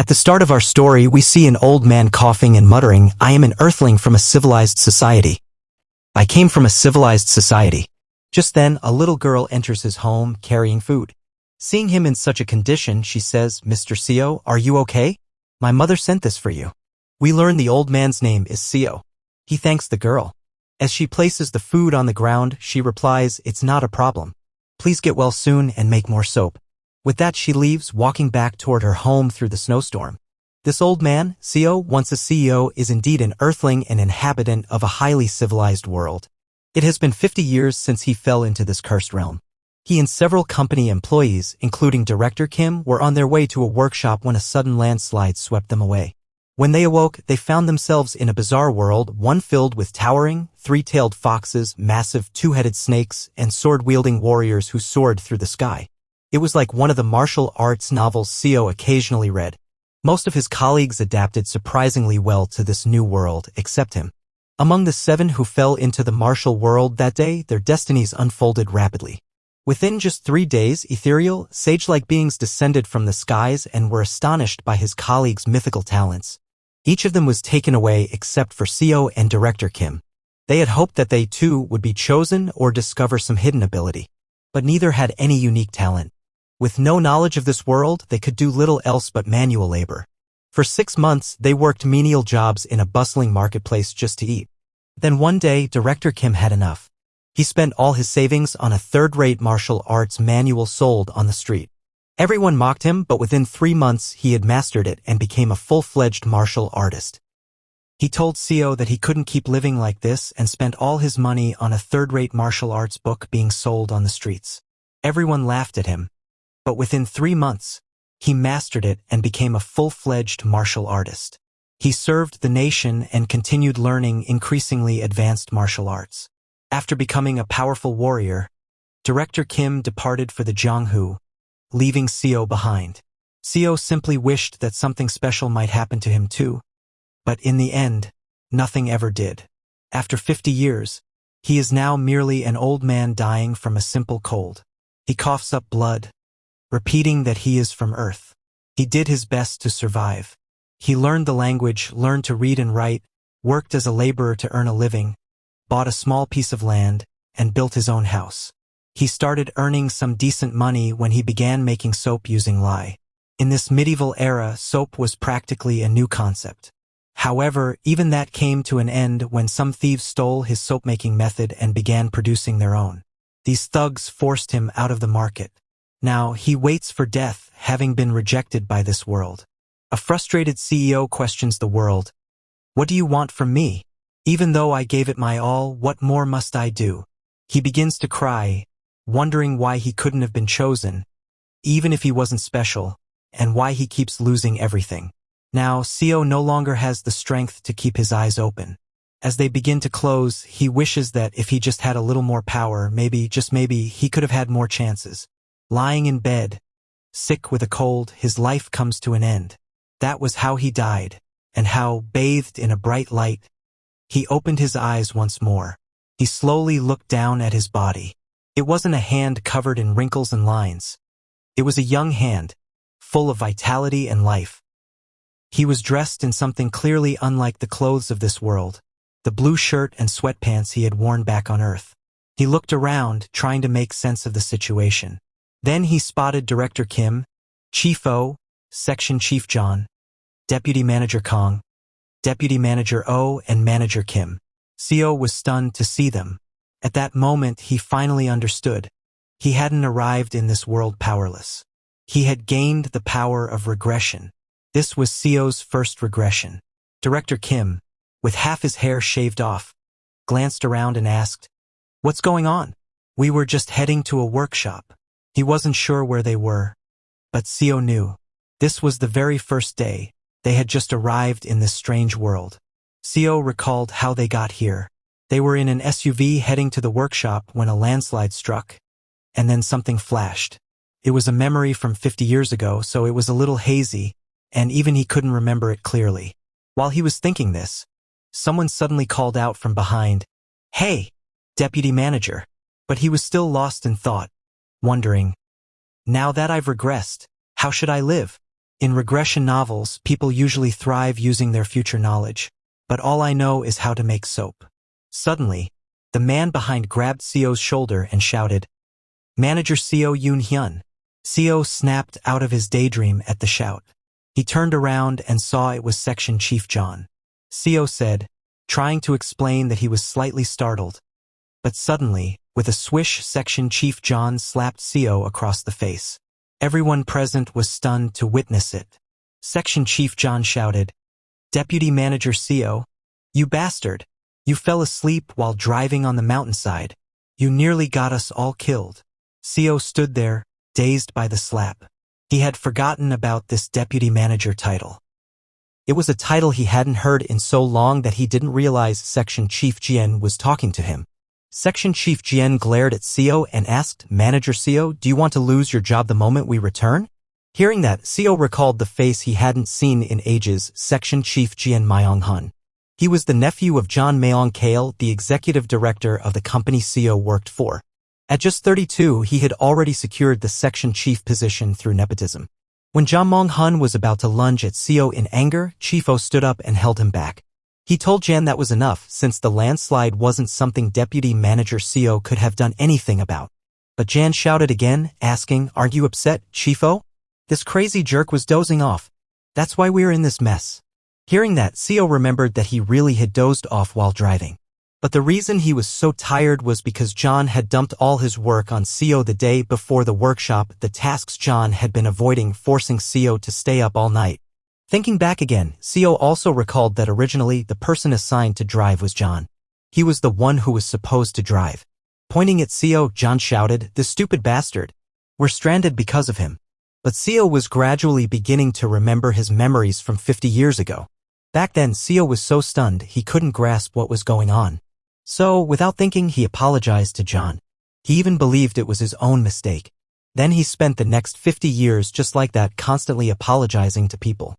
At the start of our story, we see an old man coughing and muttering, "I am an earthling from a civilized society. I came from a civilized society." Just then, a little girl enters his home carrying food. Seeing him in such a condition, she says, "Mr. Seo, are you okay? My mother sent this for you." We learn the old man's name is Seo. He thanks the girl. As she places the food on the ground, she replies, "It's not a problem. Please get well soon and make more soap." With that, she leaves, walking back toward her home through the snowstorm. This old man, Seo, once a CEO, is indeed an earthling and inhabitant of a highly civilized world. It has been 50 years since he fell into this cursed realm. He and several company employees, including Director Kim, were on their way to a workshop when a sudden landslide swept them away. When they awoke, they found themselves in a bizarre world, one filled with towering, three-tailed foxes, massive two-headed snakes, and sword-wielding warriors who soared through the sky. It was like one of the martial arts novels Seo occasionally read. Most of his colleagues adapted surprisingly well to this new world, except him. Among the 7 who fell into the martial world that day, their destinies unfolded rapidly. Within just 3 days, ethereal, sage-like beings descended from the skies and were astonished by his colleagues' mythical talents. Each of them was taken away except for Seo and Director Kim. They had hoped that they too would be chosen or discover some hidden ability. But neither had any unique talent. With no knowledge of this world, they could do little else but manual labor. For 6 months, they worked menial jobs in a bustling marketplace just to eat. Then one day, Director Kim had enough. He spent all his savings on a third-rate martial arts manual sold on the street. Everyone mocked him, but within 3 months, he had mastered it and became a full-fledged martial artist. He told Seo that he couldn't keep living like this and spent all his money on a third-rate martial arts book being sold on the streets. Everyone laughed at him. But within 3 months, he mastered it and became a full-fledged martial artist. He served the nation and continued learning increasingly advanced martial arts. After becoming a powerful warrior, Director Kim departed for the Jianghu, leaving Seo behind. Seo simply wished that something special might happen to him too. But in the end, nothing ever did. After 50 years, he is now merely an old man dying from a simple cold. He coughs up blood, repeating that he is from Earth. He did his best to survive. He learned the language, learned to read and write, worked as a laborer to earn a living, bought a small piece of land, and built his own house. He started earning some decent money when he began making soap using lye. In this medieval era, soap was practically a new concept. However, even that came to an end when some thieves stole his soap-making method and began producing their own. These thugs forced him out of the market. Now, he waits for death, having been rejected by this world. A frustrated CEO questions the world. "What do you want from me? Even though I gave it my all, what more must I do?" He begins to cry, wondering why he couldn't have been chosen, even if he wasn't special, and why he keeps losing everything. Now, Seo no longer has the strength to keep his eyes open. As they begin to close, he wishes that if he just had a little more power, maybe, just maybe, he could have had more chances. Lying in bed, sick with a cold, his life comes to an end. That was how he died, and how, bathed in a bright light, he opened his eyes once more. He slowly looked down at his body. It wasn't a hand covered in wrinkles and lines. It was a young hand, full of vitality and life. He was dressed in something clearly unlike the clothes of this world, the blue shirt and sweatpants he had worn back on Earth. He looked around, trying to make sense of the situation. Then he spotted Director Kim, Chief O, Section Chief John, Deputy Manager Kong, Deputy Manager O, and Manager Kim. Seo was stunned to see them. At that moment, he finally understood. He hadn't arrived in this world powerless. He had gained the power of regression. This was Seo's first regression. Director Kim, with half his hair shaved off, glanced around and asked, "What's going on?" "We were just heading to a workshop." He wasn't sure where they were, but Seo knew. This was the very first day. They had just arrived in this strange world. Seo recalled how they got here. They were in an SUV heading to the workshop when a landslide struck, and then something flashed. It was a memory from 50 years ago, so it was a little hazy, and even he couldn't remember it clearly. While he was thinking this, someone suddenly called out from behind, "Hey, Deputy Manager." But he was still lost in thought, wondering, "Now that I've regressed, how should I live?" In regression novels, people usually thrive using their future knowledge, but all I know is how to make soap. Suddenly, the man behind grabbed Seo's shoulder and shouted, "Manager Seo Yoon-hyun." Seo snapped out of his daydream at the shout. He turned around and saw it was Section Chief John. Seo said, trying to explain that he was slightly startled. But suddenly, with a swish, Section Chief John slapped Seo across the face. Everyone present was stunned to witness it. Section Chief John shouted, "Deputy Manager Seo, you bastard! You fell asleep while driving on the mountainside. You nearly got us all killed." Seo stood there, dazed by the slap. He had forgotten about this deputy manager title. It was a title he hadn't heard in so long that he didn't realize Section Chief Jien was talking to him. Section Chief Jien glared at Seo and asked, "Manager Seo, do you want to lose your job the moment we return?" Hearing that, Seo recalled the face he hadn't seen in ages, Section Chief Jien Myong-hun. He was the nephew of John Myong-kail, the executive director of the company Seo worked for. At just 32, he had already secured the section chief position through nepotism. When John Myong-hun was about to lunge at Seo in anger, Chief O stood up and held him back. He told Jan that was enough, since the landslide wasn't something Deputy Manager Seo could have done anything about. But Jan shouted again, asking, "Aren't you upset, Chief O? This crazy jerk was dozing off. That's why we're in this mess." Hearing that, Seo remembered that he really had dozed off while driving. But the reason he was so tired was because John had dumped all his work on Seo the day before the workshop, the tasks John had been avoiding, forcing Seo to stay up all night. Thinking back again, Seo also recalled that originally the person assigned to drive was John. He was the one who was supposed to drive. Pointing at Seo, John shouted, "The stupid bastard. We're stranded because of him." But Seo was gradually beginning to remember his memories from 50 years ago. Back then, Seo was so stunned he couldn't grasp what was going on. So, without thinking, he apologized to John. He even believed it was his own mistake. Then he spent the next 50 years just like that, constantly apologizing to people.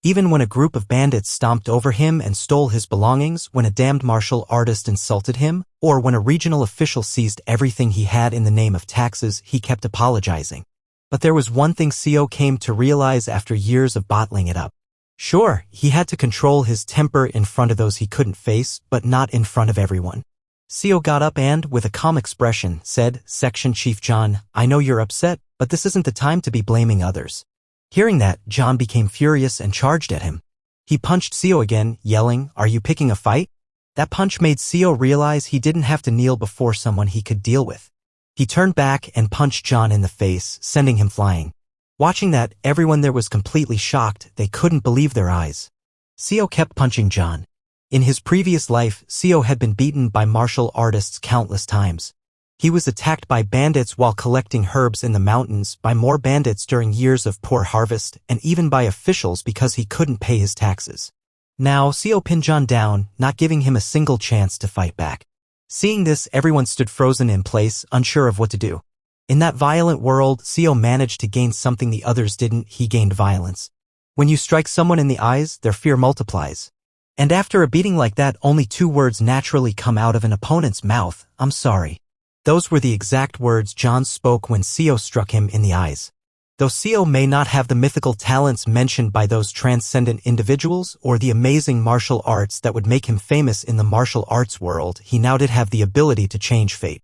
Even when a group of bandits stomped over him and stole his belongings, when a damned martial artist insulted him, or when a regional official seized everything he had in the name of taxes, he kept apologizing. But there was one thing Seo came to realize after years of bottling it up. Sure, he had to control his temper in front of those he couldn't face, but not in front of everyone. Seo got up and, with a calm expression, said, "Section Chief John, I know you're upset, but this isn't the time to be blaming others." Hearing that, John became furious and charged at him. He punched Seo again, yelling, "Are you picking a fight?" That punch made Seo realize he didn't have to kneel before someone he could deal with. He turned back and punched John in the face, sending him flying. Watching that, everyone there was completely shocked. They couldn't believe their eyes. Seo kept punching John. In his previous life, Seo had been beaten by martial artists countless times. He was attacked by bandits while collecting herbs in the mountains, by more bandits during years of poor harvest, and even by officials because he couldn't pay his taxes. Now, Seo pinned John down, not giving him a single chance to fight back. Seeing this, everyone stood frozen in place, unsure of what to do. In that violent world, Seo managed to gain something the others didn't. He gained violence. When you strike someone in the eyes, their fear multiplies. And after a beating like that, only two words naturally come out of an opponent's mouth: "I'm sorry." Those were the exact words John spoke when Seo struck him in the eyes. Though Seo may not have the mythical talents mentioned by those transcendent individuals or the amazing martial arts that would make him famous in the martial arts world, he now did have the ability to change fate.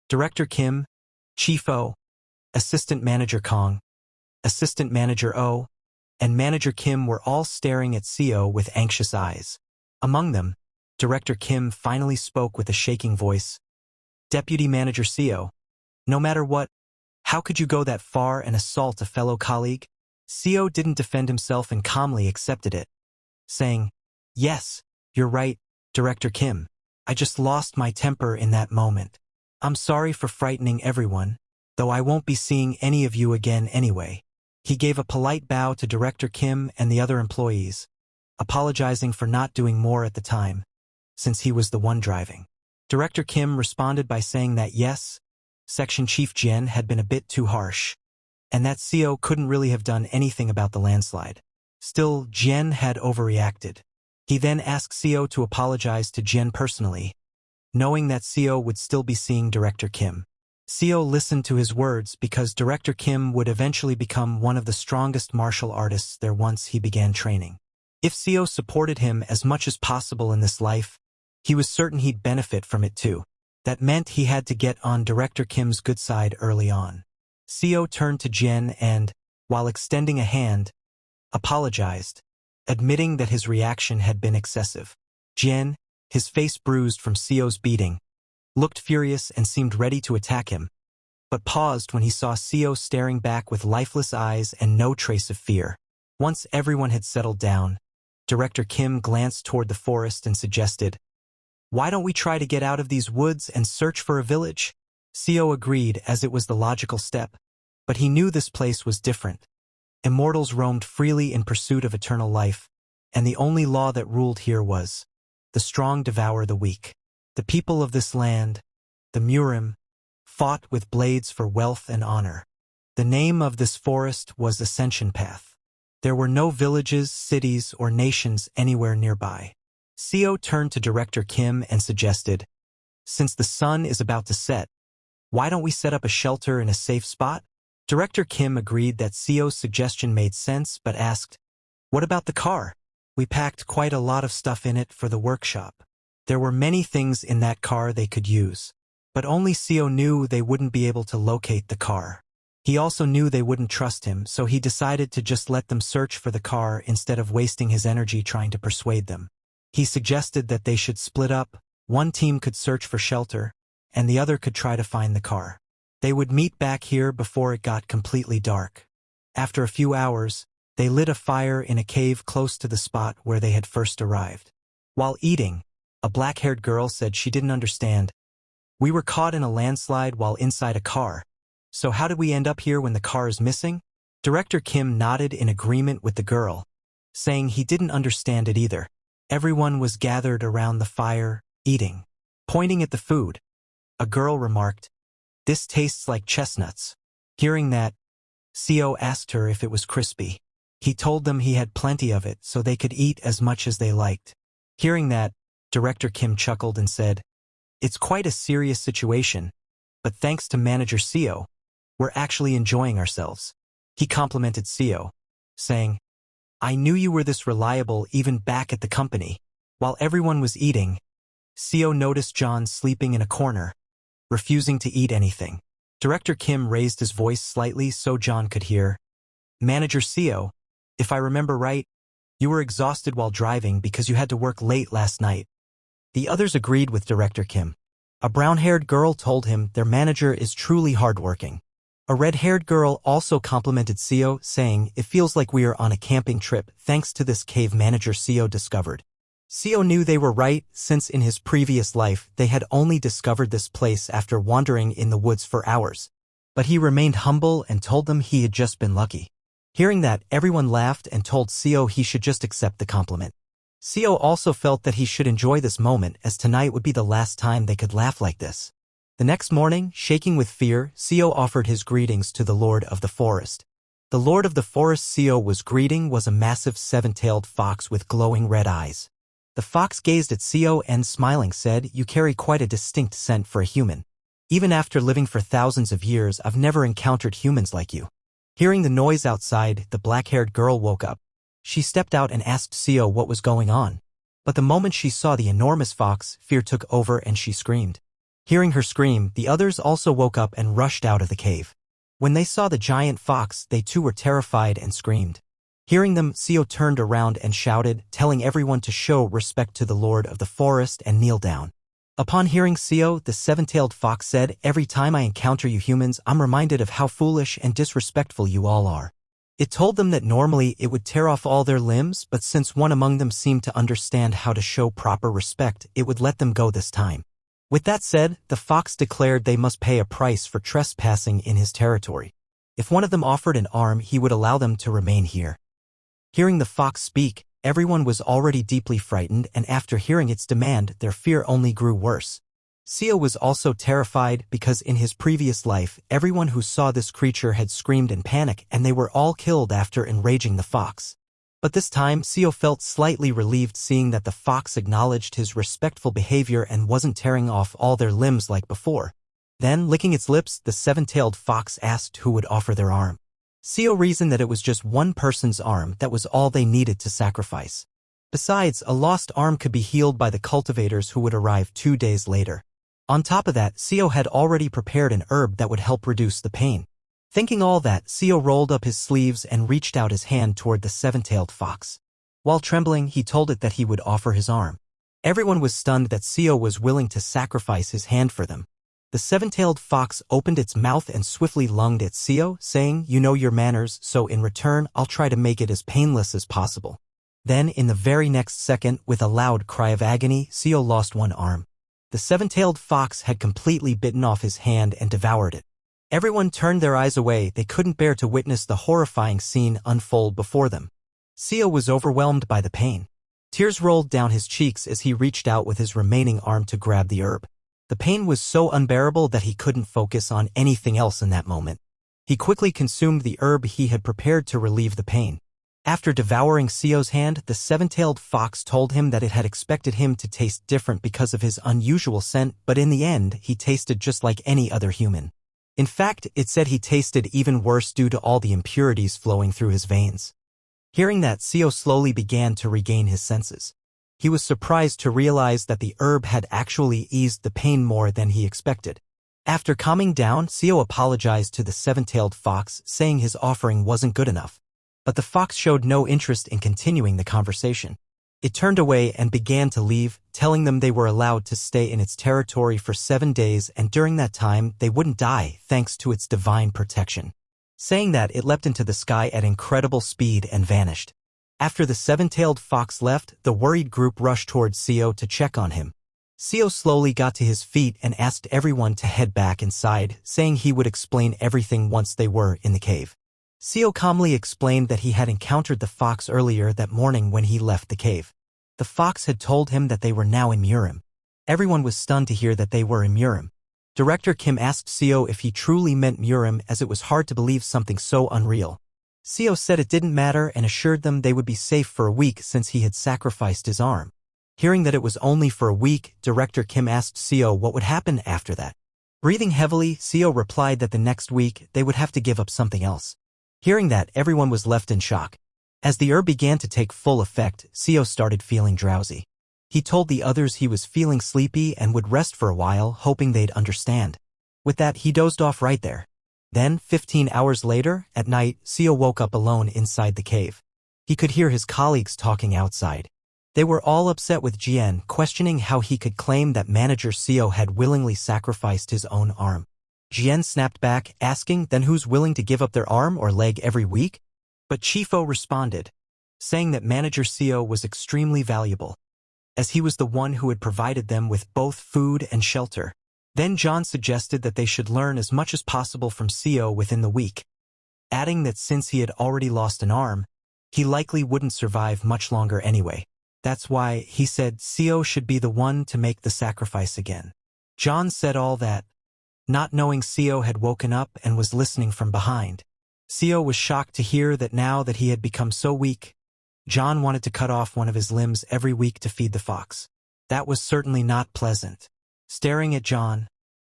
Director Kim, Chief O, Assistant Manager Kong, Assistant Manager O, and Manager Kim were all staring at Seo with anxious eyes. Among them, Director Kim finally spoke with a shaking voice. "Deputy Manager Seo, no matter what, how could you go that far and assault a fellow colleague?" Seo didn't defend himself and calmly accepted it, saying, "Yes, you're right, Director Kim. I just lost my temper in that moment. I'm sorry for frightening everyone, though I won't be seeing any of you again anyway." He gave a polite bow to Director Kim and the other employees, apologizing for not doing more at the time, since he was the one driving. Director Kim responded by saying that yes, Section Chief Jien had been a bit too harsh, and that Seo couldn't really have done anything about the landslide. Still, Jien had overreacted. He then asked Seo to apologize to Jien personally, knowing that Seo would still be seeing Director Kim. Seo listened to his words because Director Kim would eventually become one of the strongest martial artists there once he began training. If Seo supported him as much as possible in this life, he was certain he'd benefit from it too. That meant he had to get on Director Kim's good side early on. Seo turned to Jin and, while extending a hand, apologized, admitting that his reaction had been excessive. Jin, his face bruised from Seo's beating, looked furious and seemed ready to attack him, but paused when he saw Seo staring back with lifeless eyes and no trace of fear. Once everyone had settled down, Director Kim glanced toward the forest and suggested, "Why don't we try to get out of these woods and search for a village?" Seo agreed as it was the logical step, but he knew this place was different. Immortals roamed freely in pursuit of eternal life, and the only law that ruled here was, the strong devour the weak. The people of this land, the Murim, fought with blades for wealth and honor. The name of this forest was Ascension Path. There were no villages, cities, or nations anywhere nearby. Seo turned to Director Kim and suggested, "Since the sun is about to set, why don't we set up a shelter in a safe spot?" Director Kim agreed that Seo's suggestion made sense but asked, "What about the car? We packed quite a lot of stuff in it for the workshop." There were many things in that car they could use, but only Seo knew they wouldn't be able to locate the car. He also knew they wouldn't trust him, so he decided to just let them search for the car instead of wasting his energy trying to persuade them. He suggested that they should split up. One team could search for shelter, and the other could try to find the car. They would meet back here before it got completely dark. After a few hours, they lit a fire in a cave close to the spot where they had first arrived. While eating, a black-haired girl said she didn't understand. "We were caught in a landslide while inside a car. So how did we end up here when the car is missing?" Director Kim nodded in agreement with the girl, saying he didn't understand it either. Everyone was gathered around the fire, eating. Pointing at the food, a girl remarked, "This tastes like chestnuts." Hearing that, Seo asked her if it was crispy. He told them he had plenty of it so they could eat as much as they liked. Hearing that, Director Kim chuckled and said, "It's quite a serious situation, but thanks to Manager Seo, we're actually enjoying ourselves." He complimented Seo, saying, "I knew you were this reliable even back at the company." While everyone was eating, Seo noticed John sleeping in a corner, refusing to eat anything. Director Kim raised his voice slightly so John could hear, "Manager Seo, if I remember right, you were exhausted while driving because you had to work late last night." The others agreed with Director Kim. A brown-haired girl told him their manager is truly hardworking. A red-haired girl also complimented Seo, saying, "It feels like we are on a camping trip thanks to this cave Manager Seo discovered." Seo knew they were right, since in his previous life they had only discovered this place after wandering in the woods for hours. But he remained humble and told them he had just been lucky. Hearing that, everyone laughed and told Seo he should just accept the compliment. Seo also felt that he should enjoy this moment, as tonight would be the last time they could laugh like this. The next morning, shaking with fear, Seo offered his greetings to the Lord of the Forest. The Lord of the Forest Seo was greeting was a massive seven-tailed fox with glowing red eyes. The fox gazed at Seo and, smiling, said, "You carry quite a distinct scent for a human. Even after living for thousands of years, I've never encountered humans like you." Hearing the noise outside, the black-haired girl woke up. She stepped out and asked Seo what was going on. But the moment she saw the enormous fox, fear took over and she screamed. Hearing her scream, the others also woke up and rushed out of the cave. When they saw the giant fox, they too were terrified and screamed. Hearing them, Seo turned around and shouted, telling everyone to show respect to the Lord of the Forest and kneel down. Upon hearing Seo, the seven-tailed fox said, "Every time I encounter you humans, I'm reminded of how foolish and disrespectful you all are." It told them that normally it would tear off all their limbs, but since one among them seemed to understand how to show proper respect, it would let them go this time. With that said, the fox declared they must pay a price for trespassing in his territory. If one of them offered an arm, he would allow them to remain here. Hearing the fox speak, everyone was already deeply frightened, and after hearing its demand, their fear only grew worse. Seo was also terrified because in his previous life, everyone who saw this creature had screamed in panic and they were all killed after enraging the fox. But this time, Seo felt slightly relieved seeing that the fox acknowledged his respectful behavior and wasn't tearing off all their limbs like before. Then, licking its lips, the seven-tailed fox asked who would offer their arm. Seo reasoned that it was just one person's arm that was all they needed to sacrifice. Besides, a lost arm could be healed by the cultivators who would arrive 2 days later. On top of that, Seo had already prepared an herb that would help reduce the pain. Thinking all that, Seo rolled up his sleeves and reached out his hand toward the seven-tailed fox. While trembling, he told it that he would offer his arm. Everyone was stunned that Seo was willing to sacrifice his hand for them. The seven-tailed fox opened its mouth and swiftly lunged at Seo, saying, "You know your manners, so in return I'll try to make it as painless as possible." Then, in the very next second, with a loud cry of agony, Seo lost one arm. The seven-tailed fox had completely bitten off his hand and devoured it. Everyone turned their eyes away. They couldn't bear to witness the horrifying scene unfold before them. Seo was overwhelmed by the pain. Tears rolled down his cheeks as he reached out with his remaining arm to grab the herb. The pain was so unbearable that he couldn't focus on anything else in that moment. He quickly consumed the herb he had prepared to relieve the pain. After devouring Seo's hand, the seven-tailed fox told him that it had expected him to taste different because of his unusual scent, but in the end, he tasted just like any other human. In fact, it said he tasted even worse due to all the impurities flowing through his veins. Hearing that, Seo slowly began to regain his senses. He was surprised to realize that the herb had actually eased the pain more than he expected. After calming down, Seo apologized to the seven-tailed fox, saying his offering wasn't good enough. But the fox showed no interest in continuing the conversation. It turned away and began to leave, telling them they were allowed to stay in its territory for 7 days, and during that time they wouldn't die thanks to its divine protection. Saying that, it leapt into the sky at incredible speed and vanished. After the seven-tailed fox left, the worried group rushed towards Seo to check on him. Seo slowly got to his feet and asked everyone to head back inside, saying he would explain everything once they were in the cave. Seo calmly explained that he had encountered the fox earlier that morning when he left the cave. The fox had told him that they were now in Murim. Everyone was stunned to hear that they were in Murim. Director Kim asked Seo if he truly meant Murim, as it was hard to believe something so unreal. Seo said it didn't matter and assured them they would be safe for a week since he had sacrificed his arm. Hearing that it was only for a week, Director Kim asked Seo what would happen after that. Breathing heavily, Seo replied that the next week they would have to give up something else. Hearing that, everyone was left in shock. As the herb began to take full effect, Seo started feeling drowsy. He told the others he was feeling sleepy and would rest for a while, hoping they'd understand. With that, he dozed off right there. Then, 15 hours later, at night, Seo woke up alone inside the cave. He could hear his colleagues talking outside. They were all upset with Jian, questioning how he could claim that manager Seo had willingly sacrificed his own arm. Jian snapped back, asking, "Then who's willing to give up their arm or leg every week?" But Chifo responded, saying that manager Seo was extremely valuable, as he was the one who had provided them with both food and shelter. Then John suggested that they should learn as much as possible from Seo within the week, adding that since he had already lost an arm, he likely wouldn't survive much longer anyway. That's why, he said, Seo should be the one to make the sacrifice again. John said all that, not knowing Seo had woken up and was listening from behind. Seo was shocked to hear that now that he had become so weak, John wanted to cut off one of his limbs every week to feed the fox. That was certainly not pleasant. Staring at John,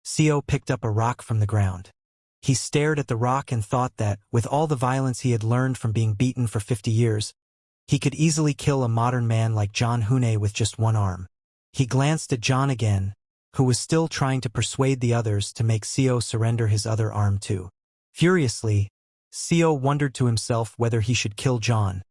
Seo picked up a rock from the ground. He stared at the rock and thought that, with all the violence he had learned from being beaten for 50 years, he could easily kill a modern man like John Hune with just one arm. He glanced at John again, who was still trying to persuade the others to make Seo surrender his other arm too. Furiously, Seo wondered to himself whether he should kill John,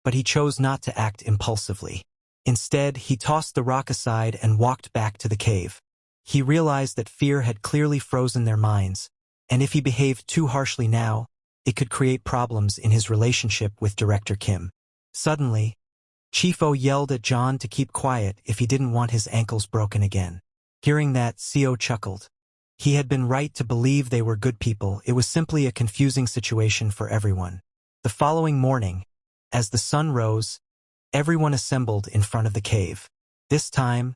but he chose not to act impulsively. Instead, he tossed the rock aside and walked back to the cave. He realized that fear had clearly frozen their minds, and if he behaved too harshly now, it could create problems in his relationship with Director Kim. Suddenly, Chifo yelled at John to keep quiet if he didn't want his ankles broken again. Hearing that, Seo chuckled. He had been right to believe they were good people. It was simply a confusing situation for everyone. The following morning, as the sun rose, everyone assembled in front of the cave. This time,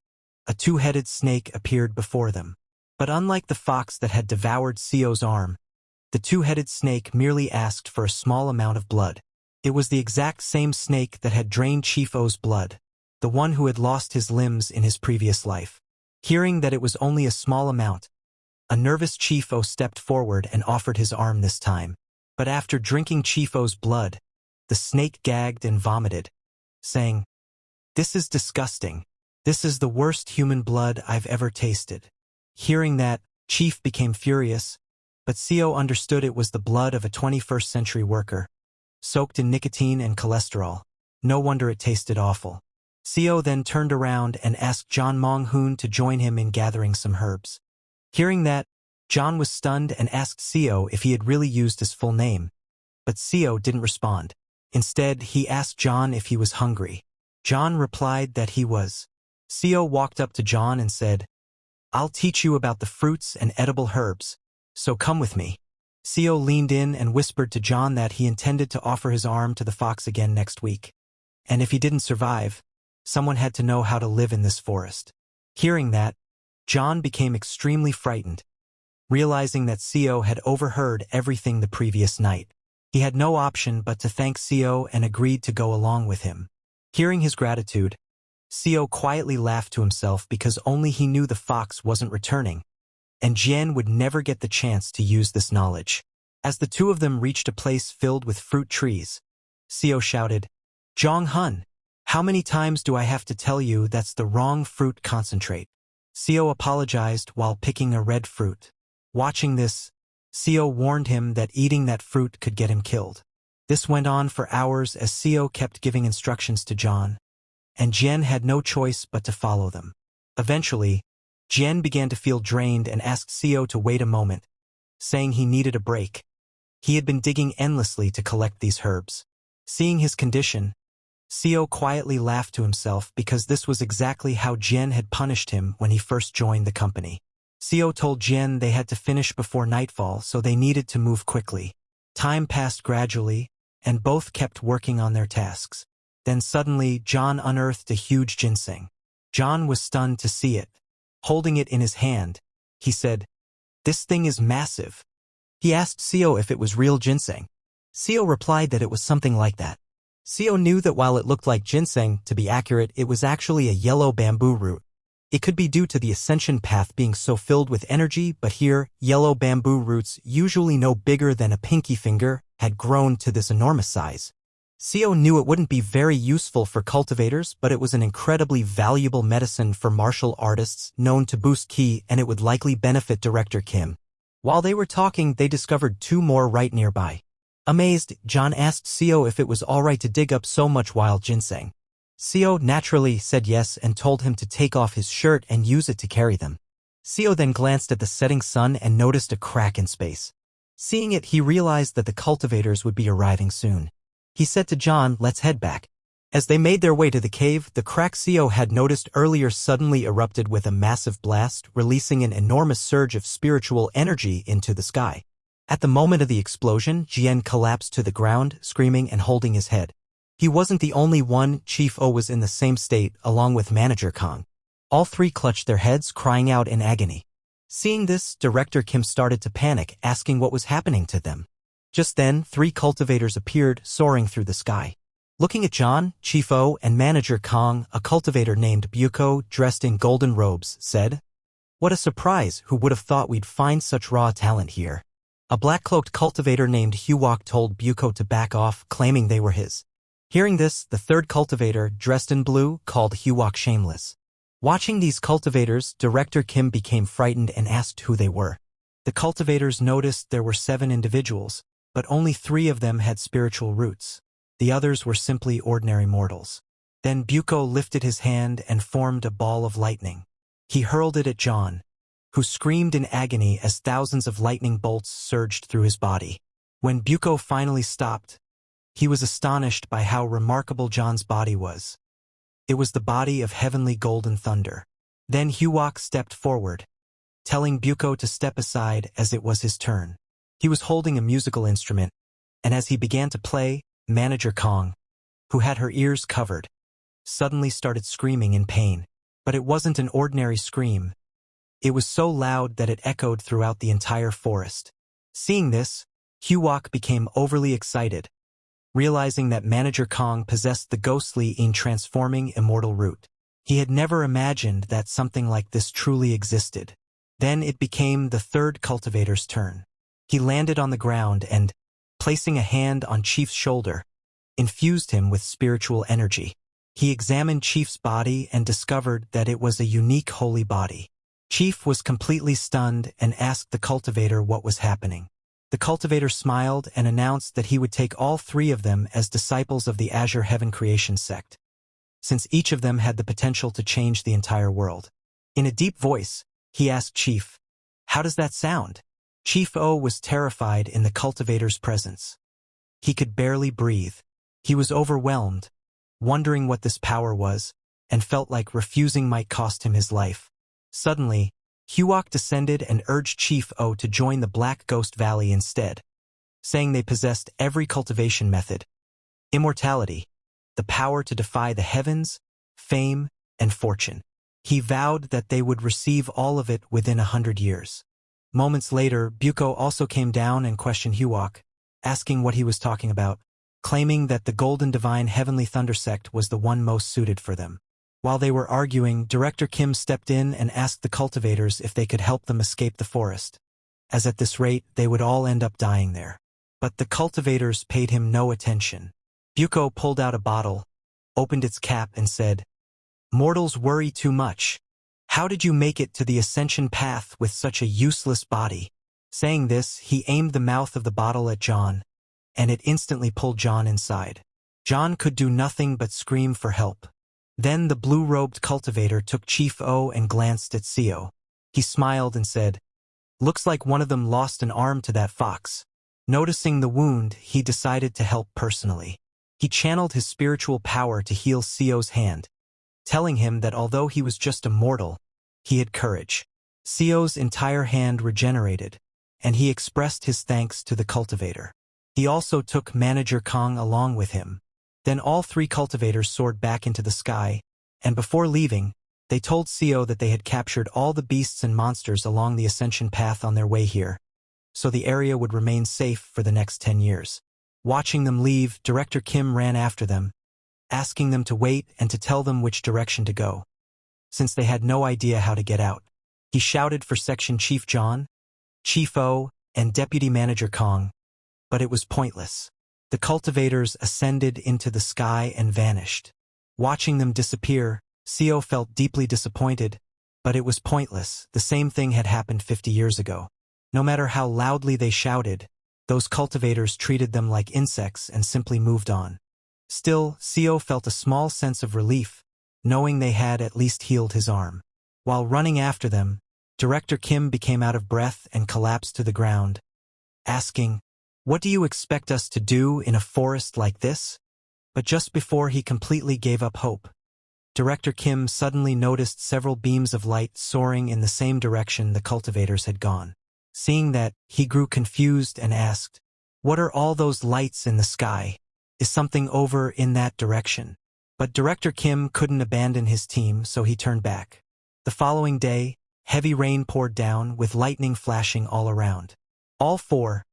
a two-headed snake appeared before them. But unlike the fox that had devoured Seo's arm, the two-headed snake merely asked for a small amount of blood. It was the exact same snake that had drained Chifo's blood, the one who had lost his limbs in his previous life. Hearing that it was only a small amount, A nervous Chief O stepped forward and offered his arm this time. But after drinking Chief O's blood, the snake gagged and vomited, saying, "This is disgusting. This is the worst human blood I've ever tasted." Hearing that, Chief became furious, but Seo understood it was the blood of a 21st century worker, soaked in nicotine and cholesterol. No wonder it tasted awful. Seo then turned around and asked John Mong-hoon to join him in gathering some herbs. Hearing that, John was stunned and asked Seo if he had really used his full name, but Seo didn't respond. Instead, he asked John if he was hungry. John replied that he was. Seo walked up to John and said, "I'll teach you about the fruits and edible herbs, so come with me." Seo leaned in and whispered to John that he intended to offer his arm to the fox again next week. And if he didn't survive, someone had to know how to live in this forest. Hearing that, John became extremely frightened, realizing that Seo had overheard everything the previous night. He had no option but to thank Seo and agreed to go along with him. Hearing his gratitude, Seo quietly laughed to himself because only he knew the fox wasn't returning, and Jian would never get the chance to use this knowledge. As the two of them reached a place filled with fruit trees, Seo shouted, "Jong Hun, how many times do I have to tell you that's the wrong fruit concentrate?" Seo apologized while picking a red fruit. Watching this, Seo warned him that eating that fruit could get him killed. This went on for hours as Seo kept giving instructions to John, and Jian had no choice but to follow them. Eventually, Jian began to feel drained and asked Seo to wait a moment, saying he needed a break. He had been digging endlessly to collect these herbs. Seeing his condition, Seo quietly laughed to himself because this was exactly how Jian had punished him when he first joined the company. Seo told Jian they had to finish before nightfall, so they needed to move quickly. Time passed gradually, and both kept working on their tasks. Then suddenly, John unearthed a huge ginseng. John was stunned to see it. Holding it in his hand, he said, "This thing is massive." He asked Seo if it was real ginseng. Seo replied that it was something like that. Seo knew that while it looked like ginseng, to be accurate, it was actually a yellow bamboo root. It could be due to the ascension path being so filled with energy, but here, yellow bamboo roots, usually no bigger than a pinky finger, had grown to this enormous size. Seo knew it wouldn't be very useful for cultivators, but it was an incredibly valuable medicine for martial artists known to boost ki, and it would likely benefit Director Kim. While they were talking, they discovered two more right nearby. Amazed, John asked Seo if it was alright to dig up so much wild ginseng. Seo naturally said yes and told him to take off his shirt and use it to carry them. Seo then glanced at the setting sun and noticed a crack in space. Seeing it, he realized that the cultivators would be arriving soon. He said to John, "Let's head back." As they made their way to the cave, the crack Seo had noticed earlier suddenly erupted with a massive blast, releasing an enormous surge of spiritual energy into the sky. At the moment of the explosion, Jian collapsed to the ground, screaming and holding his head. He wasn't the only one. Chief O was in the same state, along with Manager Kong. All three clutched their heads, crying out in agony. Seeing this, Director Kim started to panic, asking what was happening to them. Just then, three cultivators appeared, soaring through the sky. Looking at John, Chief O, and Manager Kong, a cultivator named Buko, dressed in golden robes, said, "What a surprise! Who would have thought we'd find such raw talent here?" A black-cloaked cultivator named Huwok told Buko to back off, claiming they were his. Hearing this, the third cultivator, dressed in blue, called Huwok shameless. Watching these cultivators, Director Kim became frightened and asked who they were. The cultivators noticed there were 7 individuals, but only 3 of them had spiritual roots. The others were simply ordinary mortals. Then Buko lifted his hand and formed a ball of lightning. He hurled it at John, who screamed in agony as thousands of lightning bolts surged through his body. When Buko finally stopped, he was astonished by how remarkable John's body was. It was the body of heavenly golden thunder. Then Huwok stepped forward, telling Buko to step aside as it was his turn. He was holding a musical instrument, and as he began to play, Manager Kong, who had her ears covered, suddenly started screaming in pain. But it wasn't an ordinary scream. It was so loud that it echoed throughout the entire forest. Seeing this, Huwok became overly excited, realizing that Manager Kong possessed the ghostly and transforming immortal root. He had never imagined that something like this truly existed. Then it became the third cultivator's turn. He landed on the ground and, placing a hand on Chief's shoulder, infused him with spiritual energy. He examined Chief's body and discovered that it was a unique holy body. Chief was completely stunned and asked the cultivator what was happening. The cultivator smiled and announced that he would take all three of them as disciples of the Azure Heaven Creation sect, since each of them had the potential to change the entire world. In a deep voice, he asked Chief, "How does that sound?" Chief O was terrified in the cultivator's presence. He could barely breathe. He was overwhelmed, wondering what this power was, and felt like refusing might cost him his life. Suddenly, Huok descended and urged Chief O to join the Black Ghost Valley instead, saying they possessed every cultivation method: immortality, the power to defy the heavens, fame, and fortune. He vowed that they would receive all of it within 100 years. Moments later, Buko also came down and questioned Huok, asking what he was talking about, claiming that the Golden Divine Heavenly Thunder sect was the one most suited for them. While they were arguing, Director Kim stepped in and asked the cultivators if they could help them escape the forest, as at this rate they would all end up dying there. But the cultivators paid him no attention. Buko pulled out a bottle, opened its cap and said, "Mortals worry too much. How did you make it to the ascension path with such a useless body?" Saying this, he aimed the mouth of the bottle at John, and it instantly pulled John inside. John could do nothing but scream for help. Then the blue-robed cultivator took Chief O and glanced at Seo. He smiled and said, "Looks like one of them lost an arm to that fox." Noticing the wound, he decided to help personally. He channeled his spiritual power to heal Seo's hand, telling him that although he was just a mortal, he had courage. Seo's entire hand regenerated, and he expressed his thanks to the cultivator. He also took Manager Kong along with him. Then all three cultivators soared back into the sky, and before leaving, they told Seo that they had captured all the beasts and monsters along the ascension path on their way here, so the area would remain safe for the next 10 years. Watching them leave, Director Kim ran after them, asking them to wait and to tell them which direction to go, since they had no idea how to get out. He shouted for Section Chief John, Chief O, and Deputy Manager Kong, but it was pointless. The cultivators ascended into the sky and vanished. Watching them disappear, Seo felt deeply disappointed, but it was pointless. The same thing had happened 50 years ago. No matter how loudly they shouted, those cultivators treated them like insects and simply moved on. Still, Seo felt a small sense of relief, knowing they had at least healed his arm. While running after them, Director Kim became out of breath and collapsed to the ground, asking, "What do you expect us to do in a forest like this?" But just before he completely gave up hope, Director Kim suddenly noticed several beams of light soaring in the same direction the cultivators had gone. Seeing that, he grew confused and asked, "What are all those lights in the sky? Is something over in that direction?" But Director Kim couldn't abandon his team, so he turned back. The following day, heavy rain poured down with lightning flashing all around. All four,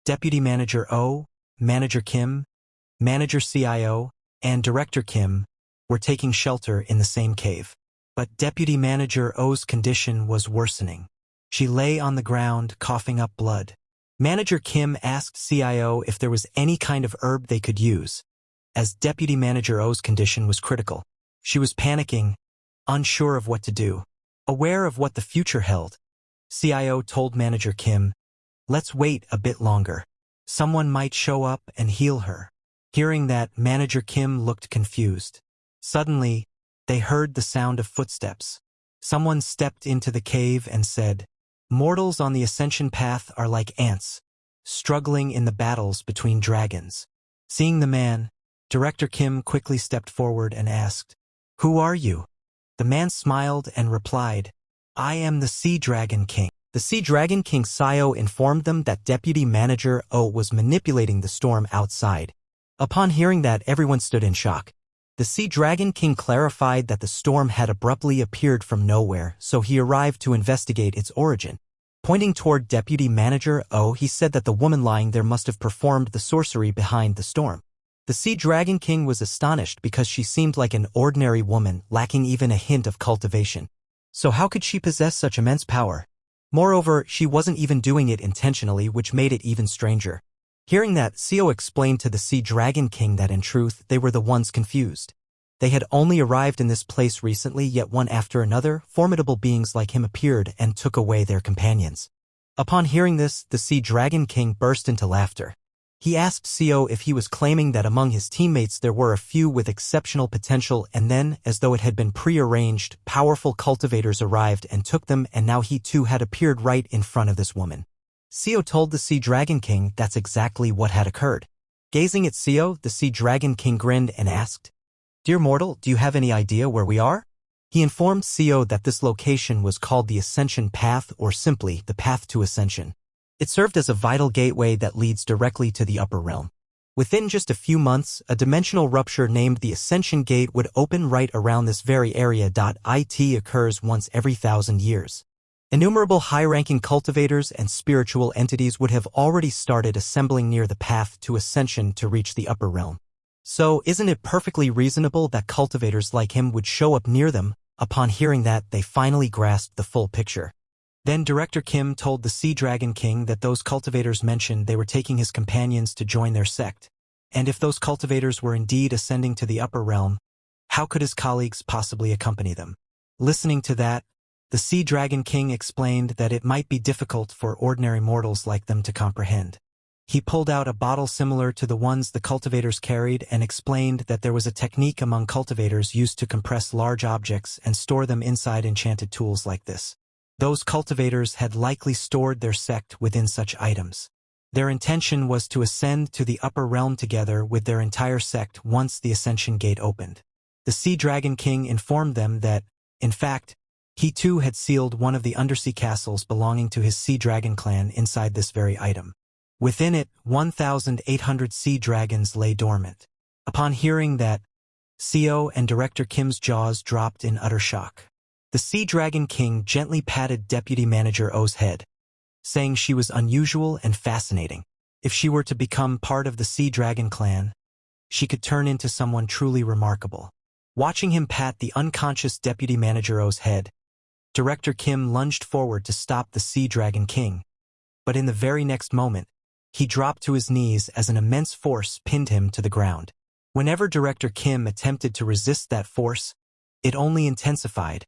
Deputy Manager O, Manager Kim, Manager CIO, and Director Kim, were taking shelter in the same cave. But Deputy Manager O's condition was worsening. She lay on the ground, coughing up blood. Manager Kim asked CIO if there was any kind of herb they could use, as Deputy Manager O's condition was critical. She was panicking, unsure of what to do. Aware of what the future held, CIO told Manager Kim, "Let's wait a bit longer. Someone might show up and heal her." Hearing that, Manager Kim looked confused. Suddenly, they heard the sound of footsteps. Someone stepped into the cave and said, "Mortals on the ascension path are like ants, struggling in the battles between dragons." Seeing the man, Director Kim quickly stepped forward and asked, "Who are you?" The man smiled and replied, "I am the Sea Dragon King." The Sea Dragon King Sio informed them that Deputy Manager O was manipulating the storm outside. Upon hearing that, everyone stood in shock. The Sea Dragon King clarified that the storm had abruptly appeared from nowhere, so he arrived to investigate its origin. Pointing toward Deputy Manager O, he said that the woman lying there must have performed the sorcery behind the storm. The Sea Dragon King was astonished because she seemed like an ordinary woman, lacking even a hint of cultivation. So how could she possess such immense power? Moreover, she wasn't even doing it intentionally, which made it even stranger. Hearing that, Seo explained to the Sea Dragon King that in truth, they were the ones confused. They had only arrived in this place recently, yet one after another, formidable beings like him appeared and took away their companions. Upon hearing this, the Sea Dragon King burst into laughter. He asked Seo if he was claiming that among his teammates there were a few with exceptional potential, and then, as though it had been pre-arranged, powerful cultivators arrived and took them, and now he too had appeared right in front of this woman. Seo told the Sea Dragon King that's exactly what had occurred. Gazing at Seo, the Sea Dragon King grinned and asked, "Dear mortal, do you have any idea where we are?" He informed Seo that this location was called the Ascension Path, or simply the Path to Ascension. It served as a vital gateway that leads directly to the upper realm. Within just a few months, a dimensional rupture named the Ascension Gate would open right around this very area. It occurs once every 1,000 years. Innumerable high-ranking cultivators and spiritual entities would have already started assembling near the Path to Ascension to reach the upper realm. So, isn't it perfectly reasonable that cultivators like him would show up near them? Upon hearing that, they finally grasped the full picture. Then Director Kim told the Sea Dragon King that those cultivators mentioned they were taking his companions to join their sect. And if those cultivators were indeed ascending to the upper realm, how could his colleagues possibly accompany them? Listening to that, the Sea Dragon King explained that it might be difficult for ordinary mortals like them to comprehend. He pulled out a bottle similar to the ones the cultivators carried and explained that there was a technique among cultivators used to compress large objects and store them inside enchanted tools like this. Those cultivators had likely stored their sect within such items. Their intention was to ascend to the upper realm together with their entire sect once the Ascension Gate opened. The Sea Dragon King informed them that, in fact, he too had sealed one of the undersea castles belonging to his Sea Dragon clan inside this very item. Within it, 1,800 sea dragons lay dormant. Upon hearing that, Seo and Director Kim's jaws dropped in utter shock. The Sea Dragon King gently patted Deputy Manager O's head, saying she was unusual and fascinating. If she were to become part of the Sea Dragon clan, she could turn into someone truly remarkable. Watching him pat the unconscious Deputy Manager O's head, Director Kim lunged forward to stop the Sea Dragon King. But in the very next moment, he dropped to his knees as an immense force pinned him to the ground. Whenever Director Kim attempted to resist that force, it only intensified,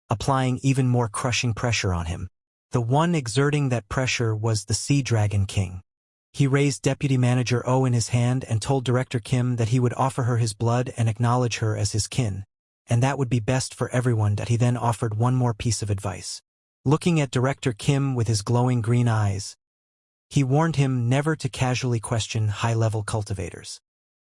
applying even more crushing pressure on him. The one exerting that pressure was the Sea Dragon King. He raised Deputy Manager O in his hand and told Director Kim that he would offer her his blood and acknowledge her as his kin, and that would be best for everyone. That he then offered one more piece of advice. Looking at Director Kim with his glowing green eyes, he warned him never to casually question high-level cultivators.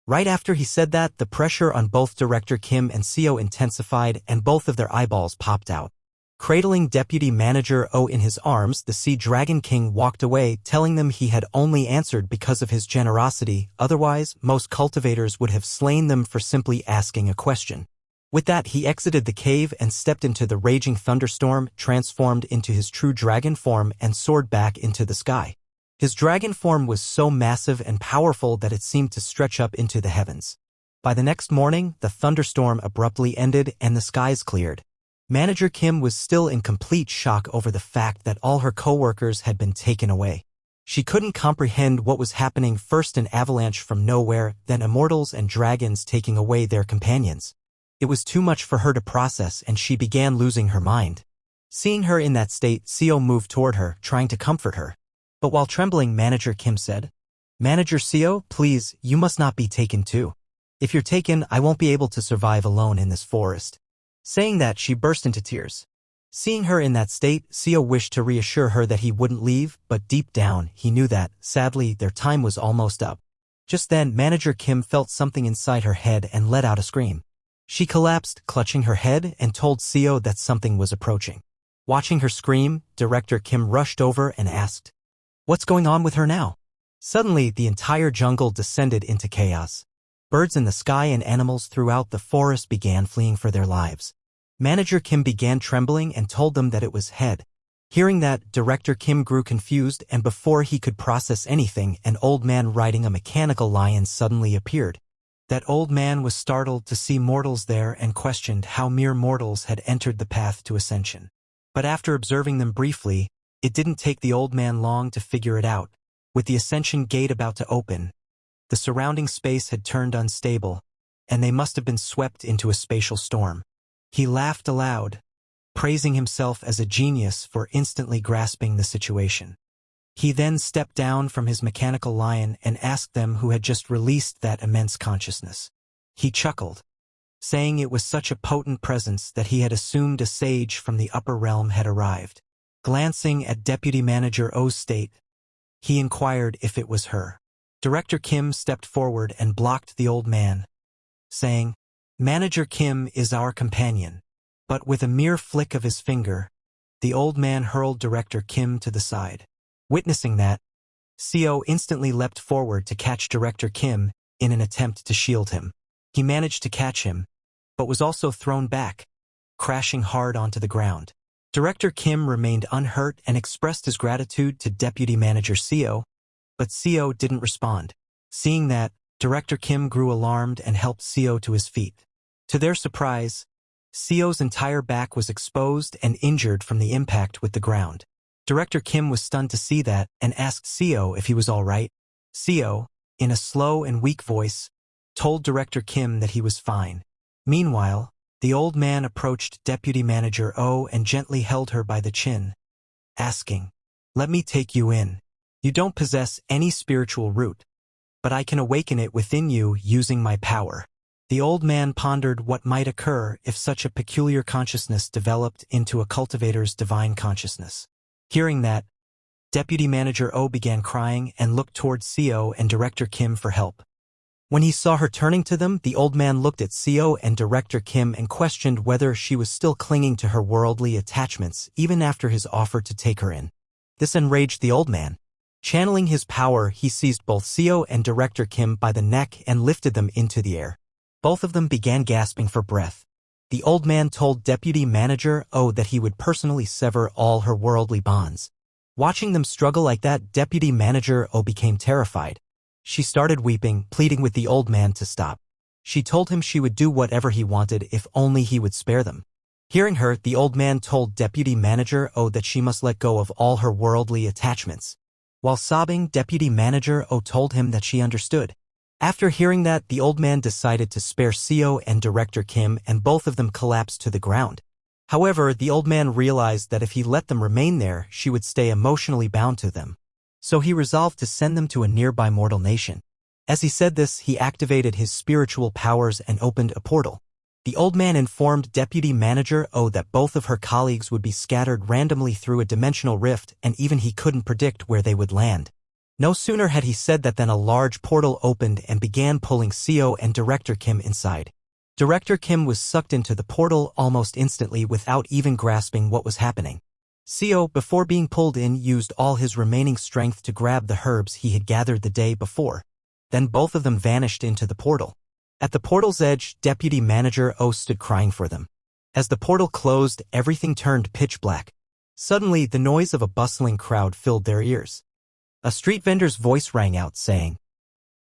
Right after he said that, the pressure on both Director Kim and Seo intensified and both of their eyeballs popped out. Cradling Deputy Manager O in his arms, the Sea Dragon King walked away, telling them he had only answered because of his generosity, otherwise most cultivators would have slain them for simply asking a question. With that, he exited the cave and stepped into the raging thunderstorm, transformed into his true dragon form and soared back into the sky. His dragon form was so massive and powerful that it seemed to stretch up into the heavens. By the next morning, the thunderstorm abruptly ended and the skies cleared. Manager Kim was still in complete shock over the fact that all her co-workers had been taken away. She couldn't comprehend what was happening. First an avalanche from nowhere, then immortals and dragons taking away their companions. It was too much for her to process and she began losing her mind. Seeing her in that state, Seo moved toward her, trying to comfort her. But while trembling, Manager Kim said, "Manager Seo, please, you must not be taken too. If you're taken, I won't be able to survive alone in this forest." Saying that, she burst into tears. Seeing her in that state, Seo wished to reassure her that he wouldn't leave, but deep down, he knew that, sadly, their time was almost up. Just then, Manager Kim felt something inside her head and let out a scream. She collapsed, clutching her head, and told Seo that something was approaching. Watching her scream, Director Kim rushed over and asked, "What's going on with her now?" Suddenly, the entire jungle descended into chaos. Birds in the sky and animals throughout the forest began fleeing for their lives. Manager Kim began trembling and told them that it was Head. Hearing that, Director Kim grew confused, and before he could process anything, an old man riding a mechanical lion suddenly appeared. That old man was startled to see mortals there and questioned how mere mortals had entered the path to ascension. But after observing them briefly, It didn't take the old man long to figure it out. With the ascension gate about to open, the surrounding space had turned unstable, and they must have been swept into a spatial storm. He laughed aloud, praising himself as a genius for instantly grasping the situation. He then stepped down from his mechanical lion and asked them who had just released that immense consciousness. He chuckled, saying it was such a potent presence that he had assumed a sage from the upper realm had arrived. Glancing at Deputy Manager O's state, he inquired if it was her. Director Kim stepped forward and blocked the old man, saying, "Manager Kim is our companion." But with a mere flick of his finger, the old man hurled Director Kim to the side. Witnessing that, CO instantly leapt forward to catch Director Kim in an attempt to shield him. He managed to catch him, but was also thrown back, crashing hard onto the ground. Director Kim remained unhurt and expressed his gratitude to Deputy Manager CO, but CO didn't respond. Seeing that, Director Kim grew alarmed and helped CO to his feet. To their surprise, CO's entire back was exposed and injured from the impact with the ground. Director Kim was stunned to see that and asked CO if he was all right. CO, in a slow and weak voice, told Director Kim that he was fine. Meanwhile, the old man approached Deputy Manager O and gently held her by the chin, asking, "Let me take you in. You don't possess any spiritual root, but I can awaken it within you using my power." The old man pondered what might occur if such a peculiar consciousness developed into a cultivator's divine consciousness. Hearing that, Deputy Manager O began crying and looked towards CO and Director Kim for help. When he saw her turning to them, the old man looked at CO and Director Kim and questioned whether she was still clinging to her worldly attachments even after his offer to take her in. This enraged the old man. Channeling his power, he seized both CO and Director Kim by the neck and lifted them into the air. Both of them began gasping for breath. The old man told Deputy Manager O that he would personally sever all her worldly bonds. Watching them struggle like that, Deputy Manager O became terrified. She started weeping, pleading with the old man to stop. She told him she would do whatever he wanted if only he would spare them. Hearing her, the old man told Deputy Manager O that she must let go of all her worldly attachments. While sobbing, Deputy Manager O told him that she understood. After hearing that, the old man decided to spare CO and Director Kim, and both of them collapsed to the ground. However, the old man realized that if he let them remain there, she would stay emotionally bound to them. So he resolved to send them to a nearby mortal nation. As he said this, he activated his spiritual powers and opened a portal. The old man informed Deputy Manager O that both of her colleagues would be scattered randomly through a dimensional rift, and even he couldn't predict where they would land. No sooner had he said that than a large portal opened and began pulling CO and Director Kim inside. Director Kim was sucked into the portal almost instantly without even grasping what was happening. CO, before being pulled in, used all his remaining strength to grab the herbs he had gathered the day before. Then both of them vanished into the portal. At the portal's edge, Deputy Manager O stood crying for them. As the portal closed, everything turned pitch black. Suddenly, the noise of a bustling crowd filled their ears. A street vendor's voice rang out saying,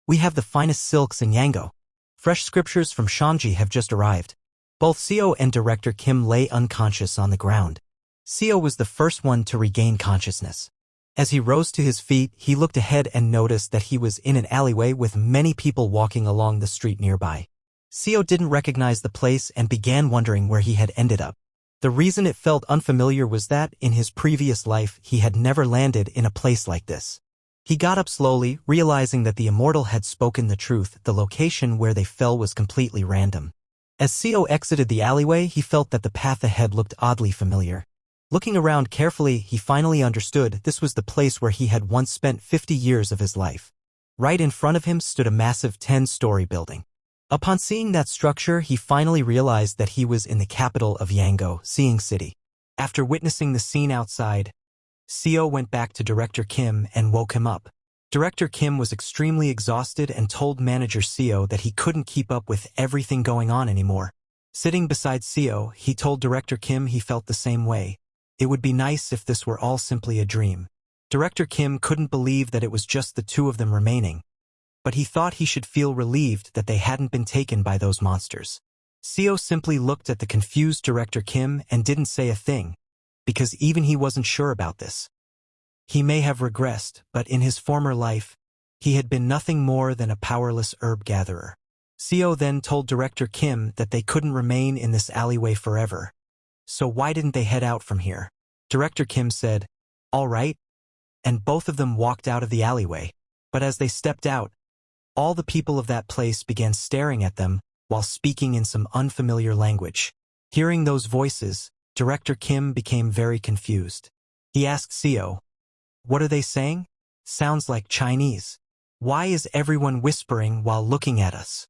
"We have the finest silks in Yango. Fresh scriptures from Shanji have just arrived." Both CO and Director Kim lay unconscious on the ground. CO was the first one to regain consciousness. As he rose to his feet, he looked ahead and noticed that he was in an alleyway with many people walking along the street nearby. CO didn't recognize the place and began wondering where he had ended up. The reason it felt unfamiliar was that, in his previous life, he had never landed in a place like this. He got up slowly, realizing that the Immortal had spoken the truth. The location where they fell was completely random. As CO exited the alleyway, he felt that the path ahead looked oddly familiar. Looking around carefully, he finally understood this was the place where he had once spent 50 years of his life. Right in front of him stood a massive 10-story building. Upon seeing that structure, he finally realized that he was in the capital of Yango, Seeing City. After witnessing the scene outside, CO went back to Director Kim and woke him up. Director Kim was extremely exhausted and told Manager CO that he couldn't keep up with everything going on anymore. Sitting beside CO, he told Director Kim he felt the same way. It would be nice if this were all simply a dream. Director Kim couldn't believe that it was just the two of them remaining, but he thought he should feel relieved that they hadn't been taken by those monsters. CO simply looked at the confused Director Kim and didn't say a thing, because even he wasn't sure about this. He may have regressed, but in his former life, he had been nothing more than a powerless herb gatherer. Seo then told Director Kim that they couldn't remain in this alleyway forever. So why didn't they head out from here? Director Kim said, "All right," and both of them walked out of the alleyway. But as they stepped out, all the people of that place began staring at them while speaking in some unfamiliar language. Hearing those voices, Director Kim became very confused. He asked Seo, "What are they saying? Sounds like Chinese. Why is everyone whispering while looking at us?"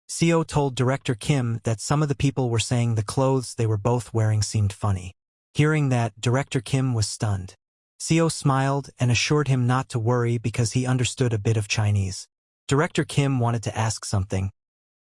Seo told Director Kim that some of the people were saying the clothes they were both wearing seemed funny. Hearing that, Director Kim was stunned. Seo smiled and assured him not to worry because he understood a bit of Chinese. Director Kim wanted to ask something,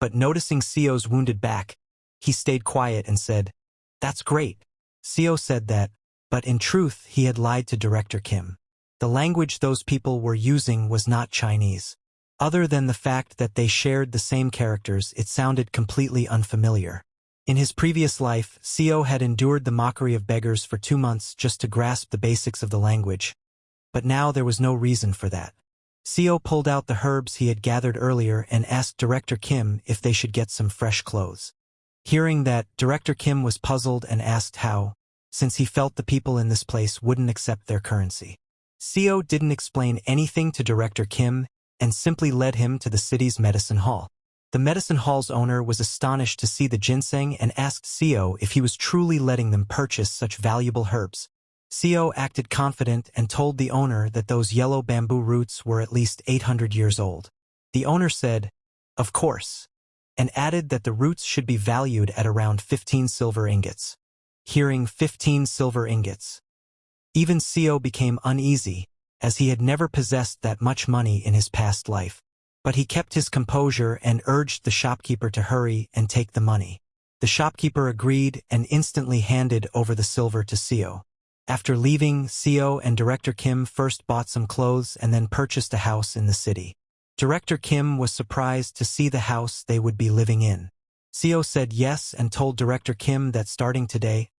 but noticing Seo's wounded back, he stayed quiet and said, "That's great." Seo said that, but in truth he had lied to Director Kim. The language those people were using was not Chinese. Other than the fact that they shared the same characters, it sounded completely unfamiliar. In his previous life, Seo had endured the mockery of beggars for 2 months just to grasp the basics of the language. But now there was no reason for that. Seo pulled out the herbs he had gathered earlier and asked Director Kim if they should get some fresh clothes. Hearing that, Director Kim was puzzled and asked how, since he felt the people in this place wouldn't accept their currency. Seo didn't explain anything to Director Kim and simply led him to the city's medicine hall. The medicine hall's owner was astonished to see the ginseng and asked Seo if he was truly letting them purchase such valuable herbs. Seo acted confident and told the owner that those yellow bamboo roots were at least 800 years old. The owner said, "Of course," and added that the roots should be valued at around 15 silver ingots. Hearing 15 silver ingots, even Seo became uneasy, as he had never possessed that much money in his past life. But he kept his composure and urged the shopkeeper to hurry and take the money. The shopkeeper agreed and instantly handed over the silver to Seo. After leaving, Seo and Director Kim first bought some clothes and then purchased a house in the city. Director Kim was surprised to see the house they would be living in. Seo said yes and told Director Kim that starting today,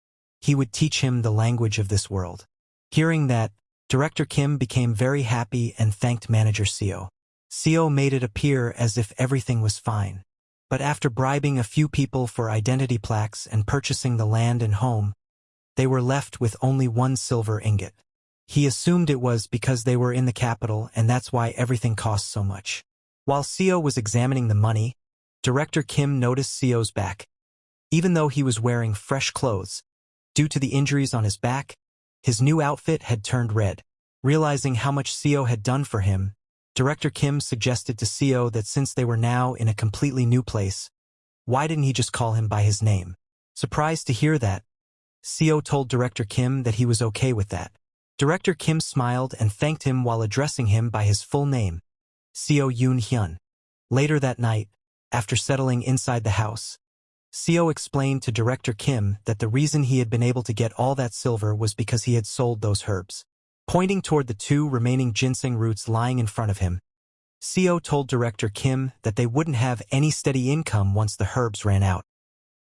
he would teach him the language of this world. Hearing that, Director Kim became very happy and thanked Manager Seo. Seo made it appear as if everything was fine. But after bribing a few people for identity plaques and purchasing the land and home, they were left with only 1 silver ingot. He assumed it was because they were in the capital and that's why everything cost so much. While Seo was examining the money, Director Kim noticed Seo's back. Even though he was wearing fresh clothes, due to the injuries on his back, his new outfit had turned red. Realizing how much Seo had done for him, Director Kim suggested to Seo that since they were now in a completely new place, why didn't he just call him by his name? Surprised to hear that, Seo told Director Kim that he was okay with that. Director Kim smiled and thanked him while addressing him by his full name, Seo Yoon-hyun. Later that night, after settling inside the house, Seo explained to Director Kim that the reason he had been able to get all that silver was because he had sold those herbs. Pointing toward the 2 remaining ginseng roots lying in front of him, Seo told Director Kim that they wouldn't have any steady income once the herbs ran out,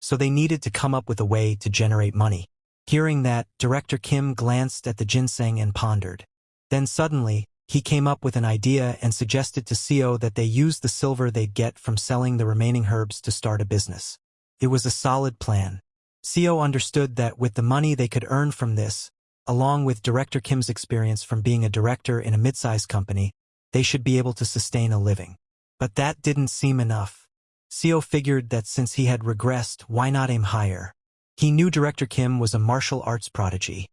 so they needed to come up with a way to generate money. Hearing that, Director Kim glanced at the ginseng and pondered. Then suddenly, he came up with an idea and suggested to Seo that they use the silver they'd get from selling the remaining herbs to start a business. It was a solid plan. Seo understood that with the money they could earn from this, along with Director Kim's experience from being a director in a mid-sized company, they should be able to sustain a living. But that didn't seem enough. Seo figured that since he had regressed, why not aim higher? He knew Director Kim was a martial arts prodigy,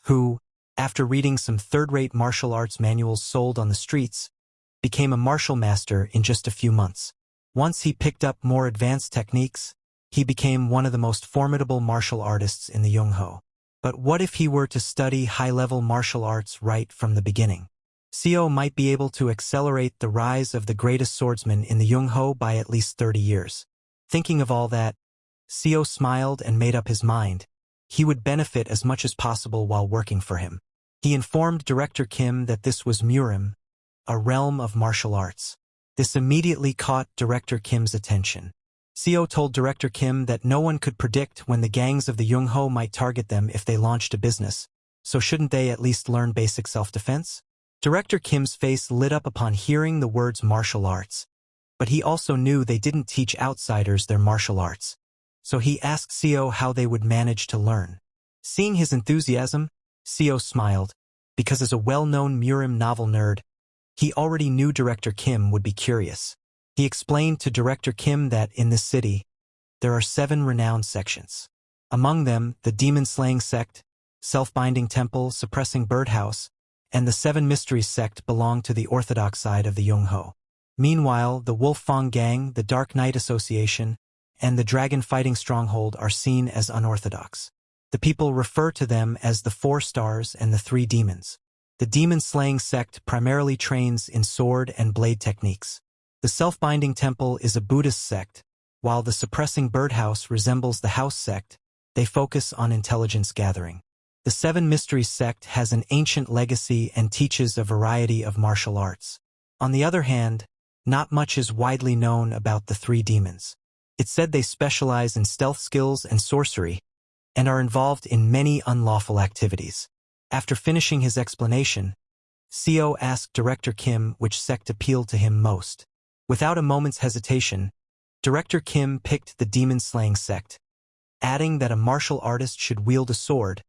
who, after reading some third-rate martial arts manuals sold on the streets, became a martial master in just a few months. Once he picked up more advanced techniques, he became one of the most formidable martial artists in the Yongho. But what if he were to study high-level martial arts right from the beginning? Seo might be able to accelerate the rise of the greatest swordsman in the Yongho by at least 30 years. Thinking of all that, Seo smiled and made up his mind. He would benefit as much as possible while working for him. He informed Director Kim that this was Murim, a realm of martial arts. This immediately caught Director Kim's attention. Seo told Director Kim that no one could predict when the gangs of the Yongho might target them if they launched a business, so shouldn't they at least learn basic self-defense? Director Kim's face lit up upon hearing the words martial arts. But he also knew they didn't teach outsiders their martial arts. So he asked Seo how they would manage to learn. Seeing his enthusiasm, Seo smiled, because as a well-known Murim novel nerd, he already knew Director Kim would be curious. He explained to Director Kim that in this city, there are 7 renowned sections. Among them, the demon-slaying sect, self-binding temple, suppressing birdhouse, and the 7 mysteries sect belong to the orthodox side of the Yongho. Meanwhile, the Wolf Fang Gang, the Dark Knight Association, and the Dragon Fighting Stronghold are seen as unorthodox. The people refer to them as the 4 stars and the 3 demons. The demon-slaying sect primarily trains in sword and blade techniques. The self-binding temple is a Buddhist sect, while the suppressing birdhouse resembles the house sect. They focus on intelligence gathering. The 7 mysteries sect has an ancient legacy and teaches a variety of martial arts. On the other hand, not much is widely known about the 3 demons. It's said they specialize in stealth skills and sorcery, and are involved in many unlawful activities. After finishing his explanation, Seo asked Director Kim which sect appealed to him most. Without a moment's hesitation, Director Kim picked the demon-slaying sect, adding that a martial artist should wield a sword,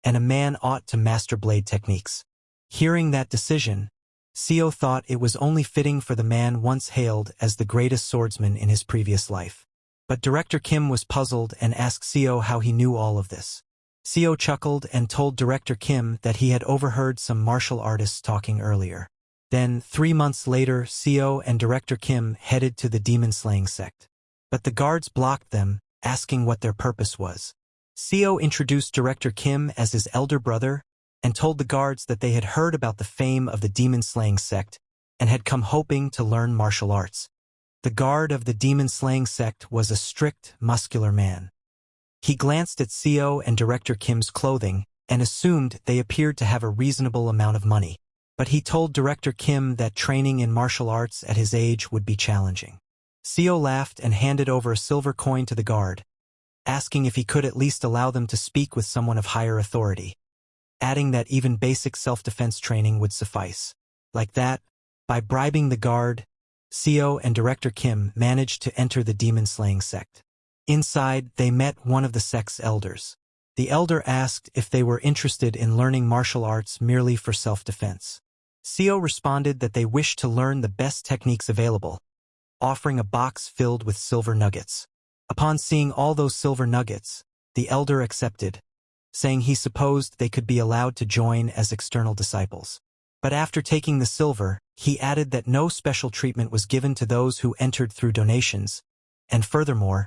and a man ought to master blade techniques. Hearing that decision, Seo thought it was only fitting for the man once hailed as the greatest swordsman in his previous life. But Director Kim was puzzled and asked Seo how he knew all of this. Seo chuckled and told Director Kim that he had overheard some martial artists talking earlier. Then, 3 months later, Seo and Director Kim headed to the demon-slaying sect. But the guards blocked them, asking what their purpose was. Seo introduced Director Kim as his elder brother and told the guards that they had heard about the fame of the demon-slaying sect and had come hoping to learn martial arts. The guard of the demon-slaying sect was a strict, muscular man. He glanced at Seo and Director Kim's clothing and assumed they appeared to have a reasonable amount of money. But he told Director Kim that training in martial arts at his age would be challenging. Seo laughed and handed over a silver coin to the guard, asking if he could at least allow them to speak with someone of higher authority, adding that even basic self-defense training would suffice. Like that, by bribing the guard, Seo and Director Kim managed to enter the demon-slaying sect. Inside, they met one of the sect's elders. The elder asked if they were interested in learning martial arts merely for self-defense. Seo responded that they wished to learn the best techniques available, offering a box filled with silver nuggets. Upon seeing all those silver nuggets, the elder accepted, saying he supposed they could be allowed to join as external disciples. But after taking the silver, he added that no special treatment was given to those who entered through donations, and furthermore,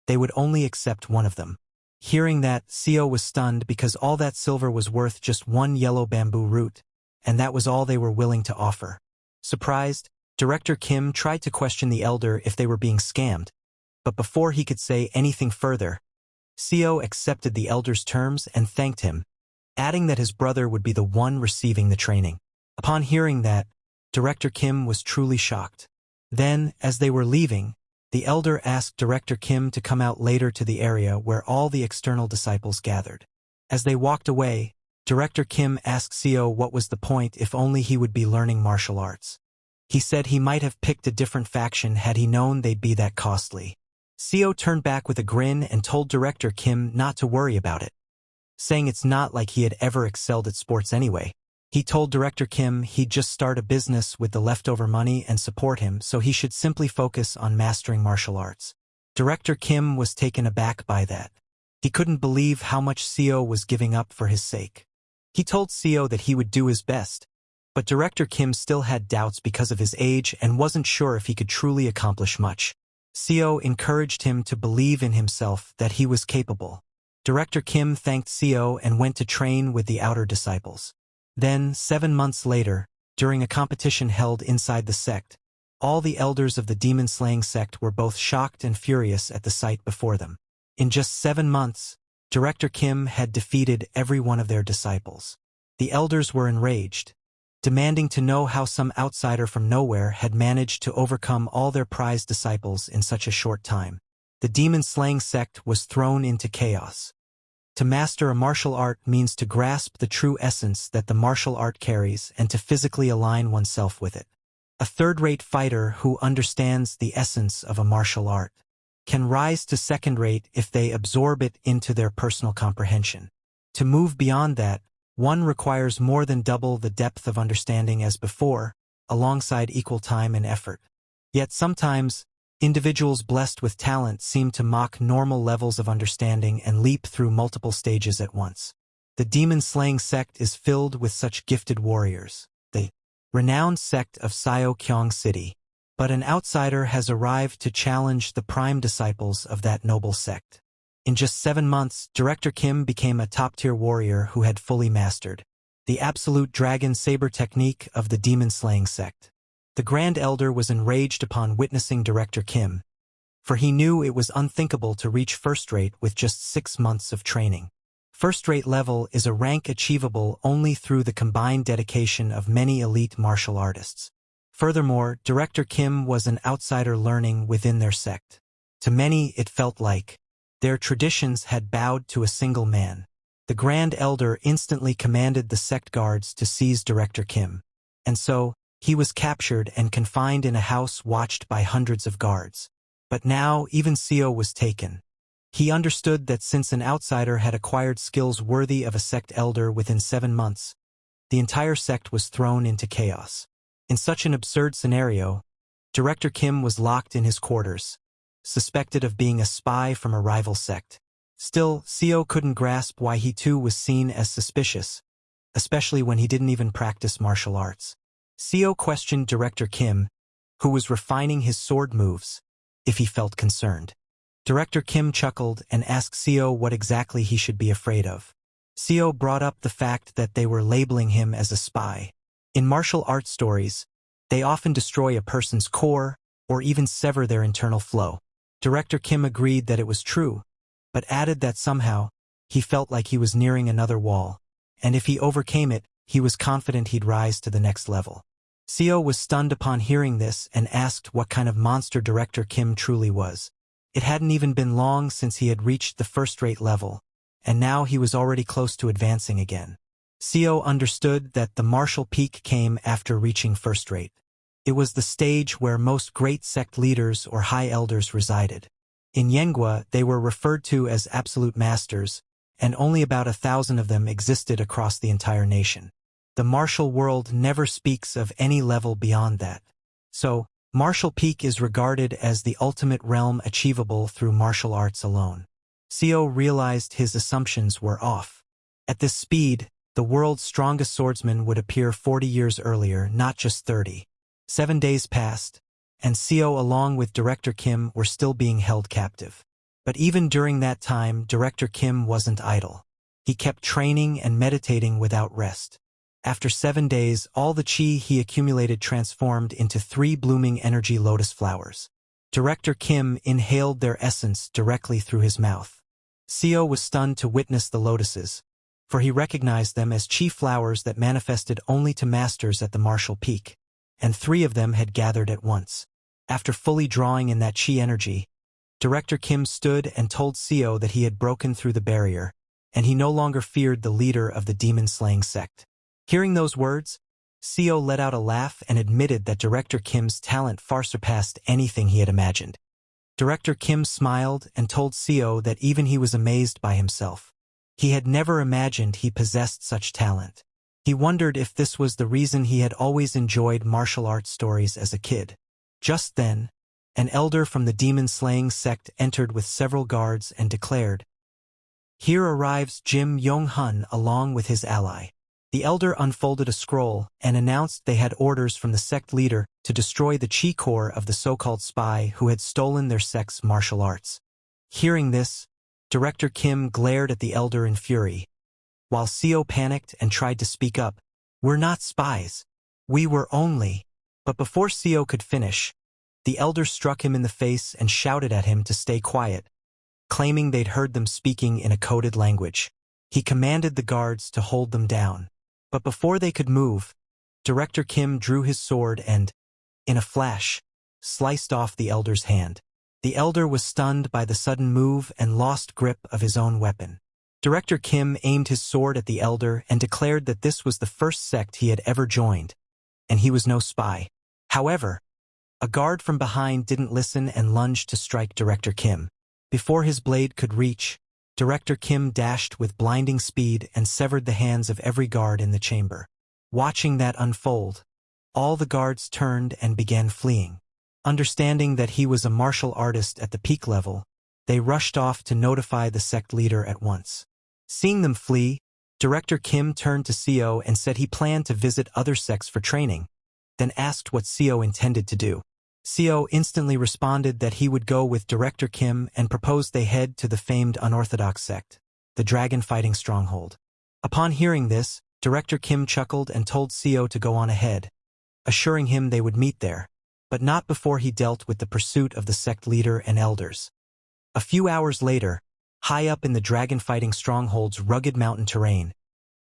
they would only accept one of them. Hearing that, Seo was stunned because all that silver was worth just 1 yellow bamboo root, and that was all they were willing to offer. Surprised, Director Kim tried to question the elder if they were being scammed, but before he could say anything further, Seo accepted the elder's terms and thanked him, adding that his brother would be the one receiving the training. Upon hearing that, Director Kim was truly shocked. Then, as they were leaving, the elder asked Director Kim to come out later to the area where all the external disciples gathered. As they walked away, Director Kim asked Seo what was the point if only he would be learning martial arts. He said he might have picked a different faction had he known they'd be that costly. Seo turned back with a grin and told Director Kim not to worry about it, saying it's not like he had ever excelled at sports anyway. He told Director Kim he'd just start a business with the leftover money and support him, so he should simply focus on mastering martial arts. Director Kim was taken aback by that. He couldn't believe how much Seo was giving up for his sake. He told Seo that he would do his best, but Director Kim still had doubts because of his age and wasn't sure if he could truly accomplish much. Seo encouraged him to believe in himself that he was capable. Director Kim thanked Seo and went to train with the outer disciples. Then, 7 months later, during a competition held inside the sect, all the elders of the demon-slaying sect were both shocked and furious at the sight before them. In just 7 months, Director Kim had defeated every one of their disciples. The elders were enraged, demanding to know how some outsider from nowhere had managed to overcome all their prized disciples in such a short time. The demon-slaying sect was thrown into chaos. To master a martial art means to grasp the true essence that the martial art carries and to physically align oneself with it. A third-rate fighter who understands the essence of a martial art can rise to second-rate if they absorb it into their personal comprehension. To move beyond that, one requires more than double the depth of understanding as before, alongside equal time and effort. Yet sometimes, individuals blessed with talent seem to mock normal levels of understanding and leap through multiple stages at once. The demon-slaying sect is filled with such gifted warriors, the renowned sect of Seo-kyong City. But an outsider has arrived to challenge the prime disciples of that noble sect. In just 7 months, Director Kim became a top-tier warrior who had fully mastered the absolute dragon saber technique of the demon-slaying sect. The Grand Elder was enraged upon witnessing Director Kim, for he knew it was unthinkable to reach first-rate with just 6 months of training. First-rate level is a rank achievable only through the combined dedication of many elite martial artists. Furthermore, Director Kim was an outsider learning within their sect. To many, it felt like their traditions had bowed to a single man. The Grand Elder instantly commanded the sect guards to seize Director Kim. And so, he was captured and confined in a house watched by hundreds of guards. But now, even Seo was taken. He understood that since an outsider had acquired skills worthy of a sect elder within 7 months, the entire sect was thrown into chaos. In such an absurd scenario, Director Kim was locked in his quarters, suspected of being a spy from a rival sect. Still, Seo couldn't grasp why he too was seen as suspicious, especially when he didn't even practice martial arts. Seo questioned Director Kim, who was refining his sword moves, if he felt concerned. Director Kim chuckled and asked Seo what exactly he should be afraid of. Seo brought up the fact that they were labeling him as a spy. In martial arts stories, they often destroy a person's core or even sever their internal flow. Director Kim agreed that it was true, but added that somehow, he felt like he was nearing another wall, and if he overcame it, he was confident he'd rise to the next level. Seo was stunned upon hearing this and asked what kind of monster Director Kim truly was. It hadn't even been long since he had reached the first-rate level, and now he was already close to advancing again. Seo understood that the martial peak came after reaching first-rate. It was the stage where most great sect leaders or high elders resided. In Yenghua, they were referred to as absolute masters, and only about 1,000 of them existed across the entire nation. The martial world never speaks of any level beyond that. So, martial peak is regarded as the ultimate realm achievable through martial arts alone. Seo realized his assumptions were off. At this speed, the world's strongest swordsman would appear 40 years earlier, not just 30. 7 days passed, and Seo along with Director Kim were still being held captive. But even during that time, Director Kim wasn't idle. He kept training and meditating without rest. After 7 days, all the chi he accumulated transformed into 3 blooming energy lotus flowers. Director Kim inhaled their essence directly through his mouth. Seo was stunned to witness the lotuses, for he recognized them as chi flowers that manifested only to masters at the martial peak, and 3 of them had gathered at once. After fully drawing in that chi energy, Director Kim stood and told Seo that he had broken through the barrier, and he no longer feared the leader of the demon-slaying sect. Hearing those words, Seo let out a laugh and admitted that Director Kim's talent far surpassed anything he had imagined. Director Kim smiled and told Seo that even he was amazed by himself. He had never imagined he possessed such talent. He wondered if this was the reason he had always enjoyed martial arts stories as a kid. Just then, an elder from the demon-slaying sect entered with several guards and declared, "Here arrives Jim Yong-hun along with his ally." The elder unfolded a scroll and announced they had orders from the sect leader to destroy the chi core of the so-called spy who had stolen their sect's martial arts. Hearing this, Director Kim glared at the elder in fury, while Seo panicked and tried to speak up. "We're not spies. We were only..." But before Seo could finish, the elder struck him in the face and shouted at him to stay quiet, claiming they'd heard them speaking in a coded language. He commanded the guards to hold them down. But before they could move, Director Kim drew his sword and, in a flash, sliced off the elder's hand. The elder was stunned by the sudden move and lost grip of his own weapon. Director Kim aimed his sword at the elder and declared that this was the first sect he had ever joined, and he was no spy. However, a guard from behind didn't listen and lunged to strike Director Kim. Before his blade could reach, Director Kim dashed with blinding speed and severed the hands of every guard in the chamber. Watching that unfold, all the guards turned and began fleeing. Understanding that he was a martial artist at the peak level, they rushed off to notify the sect leader at once. Seeing them flee, Director Kim turned to Seo and said he planned to visit other sects for training, then asked what Seo intended to do. Seo instantly responded that he would go with Director Kim and proposed they head to the famed unorthodox sect, the Dragon Fighting Stronghold. Upon hearing this, Director Kim chuckled and told Seo to go on ahead, assuring him they would meet there, but not before he dealt with the pursuit of the sect leader and elders. A few hours later, high up in the Dragon Fighting Stronghold's rugged mountain terrain,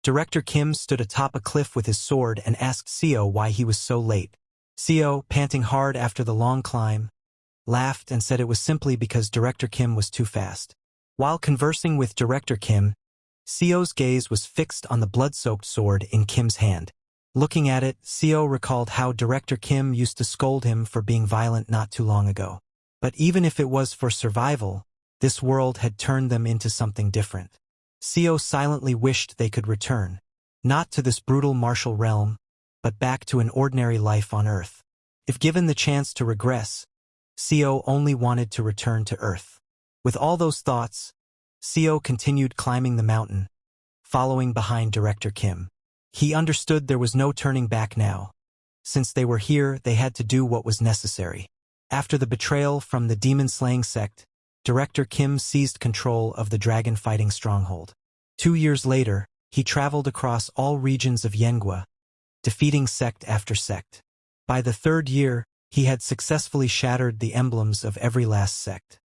Director Kim stood atop a cliff with his sword and asked Seo why he was so late. Seo, panting hard after the long climb, laughed and said it was simply because Director Kim was too fast. While conversing with Director Kim, Seo's gaze was fixed on the blood-soaked sword in Kim's hand. Looking at it, Seo recalled how Director Kim used to scold him for being violent not too long ago. But even if it was for survival, this world had turned them into something different. Seo silently wished they could return, not to this brutal martial realm, but back to an ordinary life on Earth. If given the chance to regress, Seo only wanted to return to Earth. With all those thoughts, Seo continued climbing the mountain, following behind Director Kim. He understood there was no turning back now. Since they were here, they had to do what was necessary. After the betrayal from the demon-slaying sect, Director Kim seized control of the Dragon Fighting Stronghold. 2 years later, he traveled across all regions of Yenghua, defeating sect after sect. By the 3rd year, he had successfully shattered the emblems of every last sect.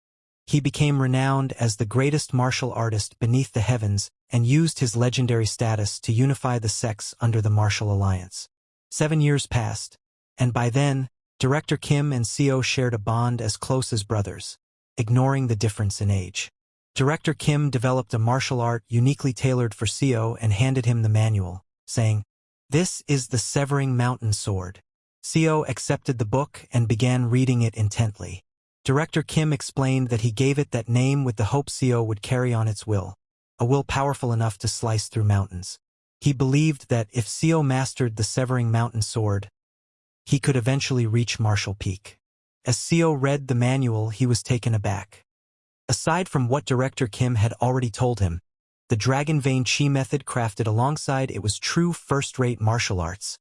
He became renowned as the greatest martial artist beneath the heavens and used his legendary status to unify the sects under the martial alliance. 7 years passed, and by then, Director Kim and Seo shared a bond as close as brothers, ignoring the difference in age. Director Kim developed a martial art uniquely tailored for Seo and handed him the manual, saying, "This is the Severing Mountain Sword." Seo accepted the book and began reading it intently. Director Kim explained that he gave it that name with the hope Seo would carry on its will, a will powerful enough to slice through mountains. He believed that if Seo mastered the Severing Mountain Sword, he could eventually reach martial peak. As Seo read the manual, he was taken aback. Aside from what Director Kim had already told him, the Dragon Vein Chi method crafted alongside it was true first-rate martial arts.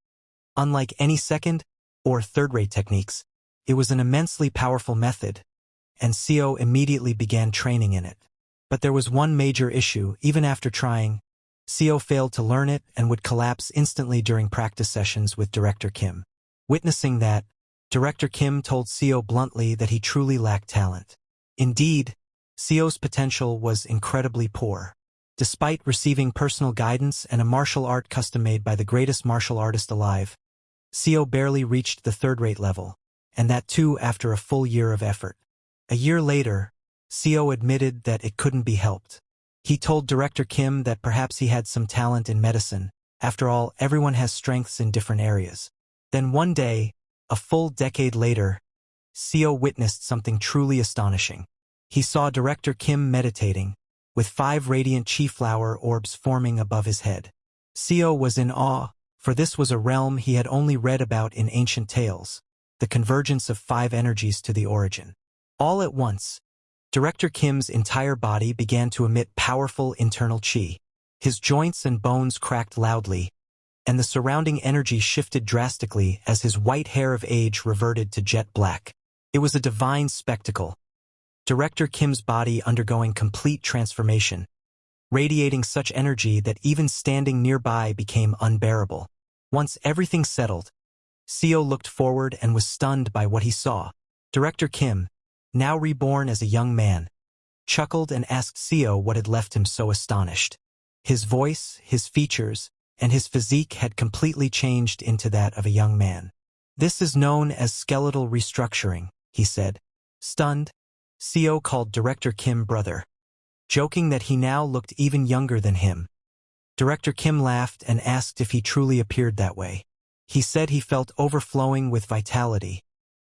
Unlike any second- or third-rate techniques, it was an immensely powerful method, and Seo immediately began training in it. But there was one major issue. Even after trying, Seo failed to learn it and would collapse instantly during practice sessions with Director Kim. Witnessing that, Director Kim told Seo bluntly that he truly lacked talent. Indeed, Seo's potential was incredibly poor. Despite receiving personal guidance and a martial art custom-made by the greatest martial artist alive, Seo barely reached the third-rate level, and that too after a full year of effort. A year later, Seo admitted that it couldn't be helped. He told Director Kim that perhaps he had some talent in medicine. After all, everyone has strengths in different areas. Then one day, a full decade later, Seo witnessed something truly astonishing. He saw Director Kim meditating, with 5 radiant chi flower orbs forming above his head. Seo was in awe, for this was a realm he had only read about in ancient tales, the convergence of 5 energies to the origin. All at once, Director Kim's entire body began to emit powerful internal chi. His joints and bones cracked loudly, and the surrounding energy shifted drastically as his white hair of age reverted to jet black. It was a divine spectacle. Director Kim's body undergoing complete transformation, radiating such energy that even standing nearby became unbearable. Once everything settled, Seo looked forward and was stunned by what he saw. Director Kim, now reborn as a young man, chuckled and asked Seo what had left him so astonished. His voice, his features, and his physique had completely changed into that of a young man. "This is known as skeletal restructuring," he said. Stunned, Seo called Director Kim brother. joking that he now looked even younger than him. Director Kim laughed and asked if he truly appeared that way. He said he felt overflowing with vitality,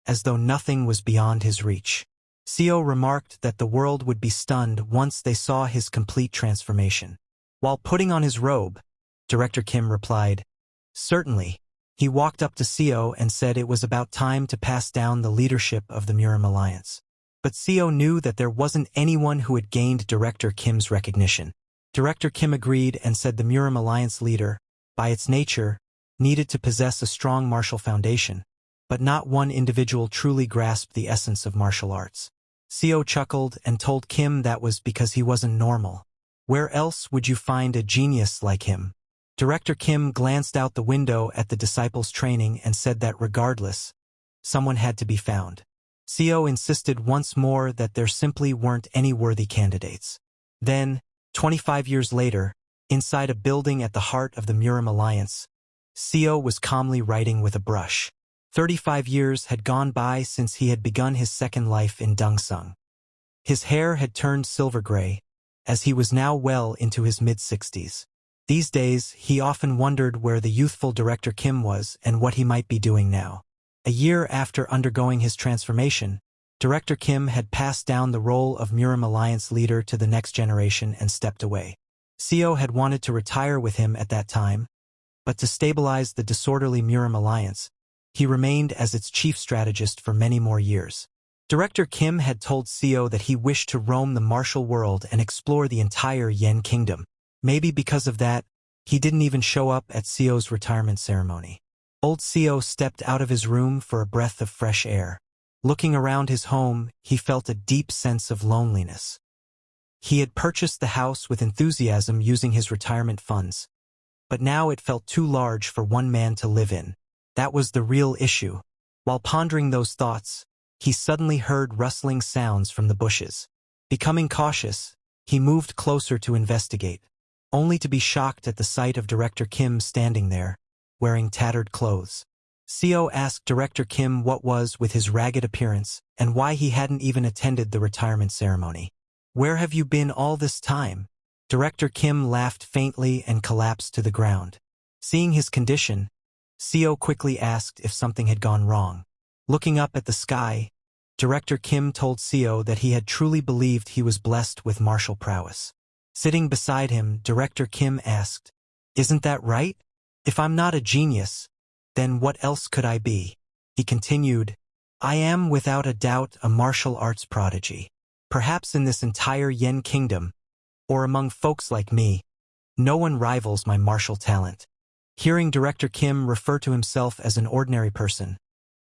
as though nothing was beyond his reach. Seo remarked that the world would be stunned once they saw his complete transformation. While putting on his robe, Director Kim replied, "Certainly." He walked up to Seo and said it was about time to pass down the leadership of the Murim Alliance. But Seo knew that there wasn't anyone who had gained Director Kim's recognition. Director Kim agreed and said the Murim Alliance leader, by its nature, needed to possess a strong martial foundation, but not one individual truly grasped the essence of martial arts. Seo chuckled and told Kim that was because he wasn't normal. Where else would you find a genius like him? Director Kim glanced out the window at the disciples' training and said that regardless, someone had to be found. Seo insisted once more that there simply weren't any worthy candidates. Then, 25 years later, inside a building at the heart of the Murim Alliance, Seo was calmly writing with a brush. 35 years had gone by since he had begun his second life in Dongsung. His hair had turned silver gray, as he was now well into his mid-60s. These days, he often wondered where the youthful Director Kim was and what he might be doing now. A year after undergoing his transformation, Director Kim had passed down the role of Murim Alliance leader to the next generation and stepped away. Seo had wanted to retire with him at that time, but to stabilize the disorderly Murim Alliance, he remained as its chief strategist for many more years. Director Kim had told Seo that he wished to roam the martial world and explore the entire Yen Kingdom. Maybe because of that, he didn't even show up at Seo's retirement ceremony. Old Seo stepped out of his room for a breath of fresh air. Looking around his home, he felt a deep sense of loneliness. He had purchased the house with enthusiasm using his retirement funds, but now it felt too large for one man to live in. That was the real issue. While pondering those thoughts, he suddenly heard rustling sounds from the bushes. Becoming cautious, he moved closer to investigate, only to be shocked at the sight of Director Kim standing there, wearing tattered clothes. Seo asked Director Kim what was with his ragged appearance and why he hadn't even attended the retirement ceremony. "Where have you been all this time?" Director Kim laughed faintly and collapsed to the ground. Seeing his condition, Seo quickly asked if something had gone wrong. Looking up at the sky, Director Kim told Seo that he had truly believed he was blessed with martial prowess. Sitting beside him, Director Kim asked, "Isn't that right? If I'm not a genius, then what else could I be?" He continued, "I am without a doubt a martial arts prodigy. Perhaps in this entire Yen Kingdom, or among folks like me, no one rivals my martial talent." Hearing Director Kim refer to himself as an ordinary person,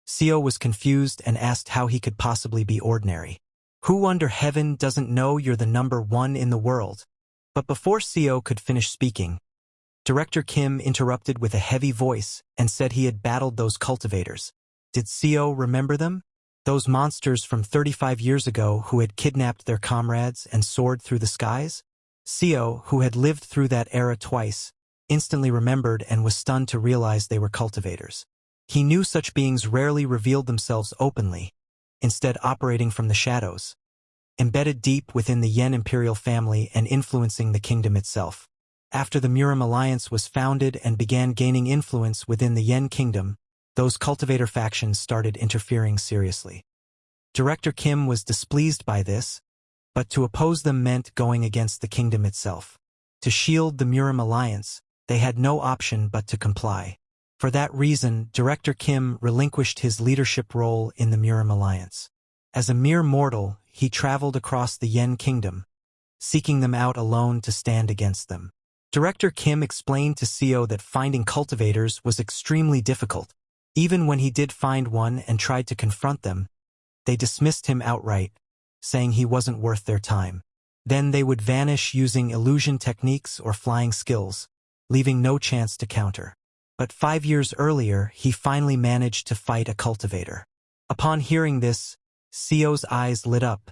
Seo was confused and asked how he could possibly be ordinary. Who under heaven doesn't know you're the #1 in the world? But before Seo could finish speaking, Director Kim interrupted with a heavy voice and said he had battled those cultivators. Did Seo remember them? Those monsters from 35 years ago who had kidnapped their comrades and soared through the skies? Seo, who had lived through that era twice, instantly remembered and was stunned to realize they were cultivators. He knew such beings rarely revealed themselves openly, instead operating from the shadows, embedded deep within the Yen imperial family and influencing the kingdom itself. After the Murim Alliance was founded and began gaining influence within the Yen kingdom, those cultivator factions started interfering seriously. Director Kim was displeased by this, but to oppose them meant going against the kingdom itself. To shield the Murim Alliance, they had no option but to comply. For that reason, Director Kim relinquished his leadership role in the Murim Alliance. As a mere mortal, he traveled across the Yen kingdom, seeking them out alone to stand against them. Director Kim explained to Seo that finding cultivators was extremely difficult. Even when he did find one and tried to confront them, they dismissed him outright, saying he wasn't worth their time. Then they would vanish using illusion techniques or flying skills, leaving no chance to counter. But 5 years earlier, he finally managed to fight a cultivator. Upon hearing this, Seo's eyes lit up,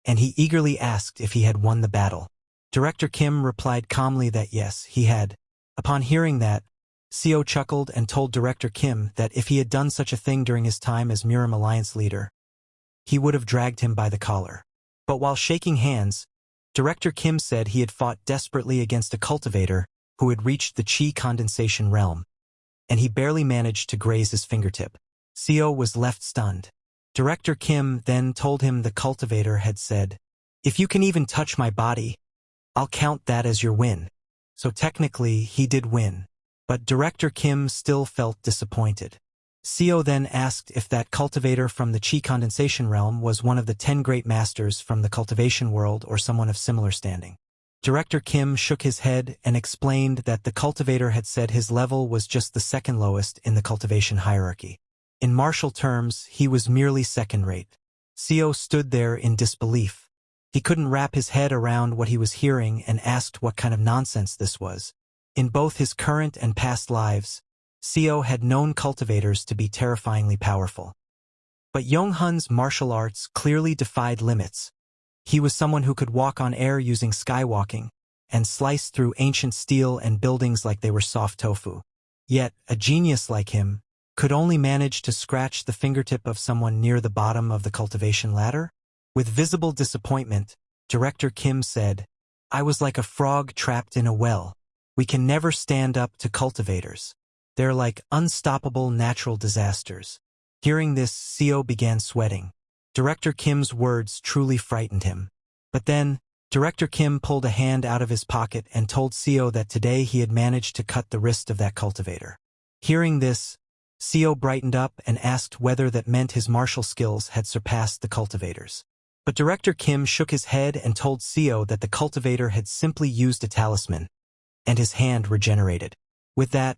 and he eagerly asked if he had won the battle. Director Kim replied calmly that yes, he had. Upon hearing that, Seo chuckled and told Director Kim that if he had done such a thing during his time as Murim Alliance leader, he would have dragged him by the collar. But while shaking hands, Director Kim said he had fought desperately against a cultivator who had reached the chi condensation realm, and he barely managed to graze his fingertip. Seo was left stunned. Director Kim then told him the cultivator had said, "If you can even touch my body, I'll count that as your win." So technically, he did win. But Director Kim still felt disappointed. Seo then asked if that cultivator from the chi condensation realm was one of the 10 great masters from the cultivation world or someone of similar standing. Director Kim shook his head and explained that the cultivator had said his level was just the second lowest in the cultivation hierarchy. In martial terms, he was merely second-rate. Seo stood there in disbelief. He couldn't wrap his head around what he was hearing and asked what kind of nonsense this was. In both his current and past lives, Seo had known cultivators to be terrifyingly powerful. But Yonghun's martial arts clearly defied limits. He was someone who could walk on air using skywalking, and slice through ancient steel and buildings like they were soft tofu. Yet, a genius like him could only manage to scratch the fingertip of someone near the bottom of the cultivation ladder? With visible disappointment, Director Kim said, "I was like a frog trapped in a well. We can never stand up to cultivators. They're like unstoppable natural disasters." Hearing this, Seo began sweating. Director Kim's words truly frightened him. But then, Director Kim pulled a hand out of his pocket and told Seo that today he had managed to cut the wrist of that cultivator. Hearing this, Seo brightened up and asked whether that meant his martial skills had surpassed the cultivator's. But Director Kim shook his head and told Seo that the cultivator had simply used a talisman, and his hand regenerated. With that,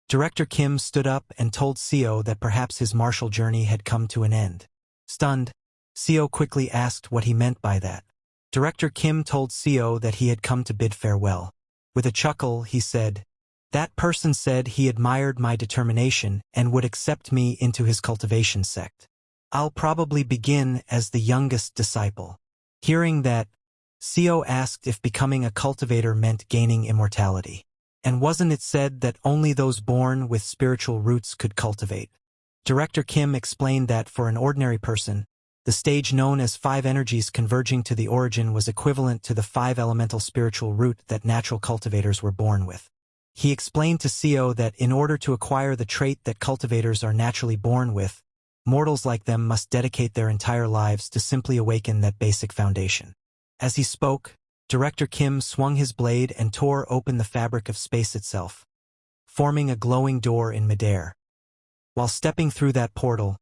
Director Kim stood up and told Seo that perhaps his martial journey had come to an end. Stunned, Seo quickly asked what he meant by that. Director Kim told Seo that he had come to bid farewell. With a chuckle, he said, "That person said he admired my determination and would accept me into his cultivation sect. I'll probably begin as the youngest disciple." Hearing that, Seo asked if becoming a cultivator meant gaining immortality. And wasn't it said that only those born with spiritual roots could cultivate? Director Kim explained that for an ordinary person, the stage known as 5 energies converging to the origin was equivalent to the 5 elemental spiritual root that natural cultivators were born with. He explained to Seo that in order to acquire the trait that cultivators are naturally born with, mortals like them must dedicate their entire lives to simply awaken that basic foundation. As he spoke, Director Kim swung his blade and tore open the fabric of space itself, forming a glowing door in midair. While stepping through that portal,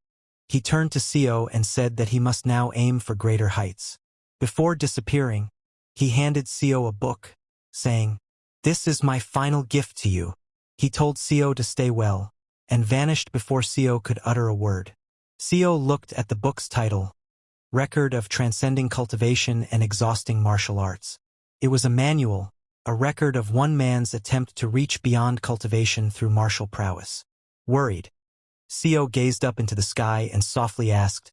he turned to Seo and said that he must now aim for greater heights. Before disappearing, he handed Seo a book, saying, "This is my final gift to you." He told Seo to stay well, and vanished before Seo could utter a word. Seo looked at the book's title, Record of Transcending Cultivation and Exhausting Martial Arts. It was a manual, a record of one man's attempt to reach beyond cultivation through martial prowess. Worried, Seo gazed up into the sky and softly asked,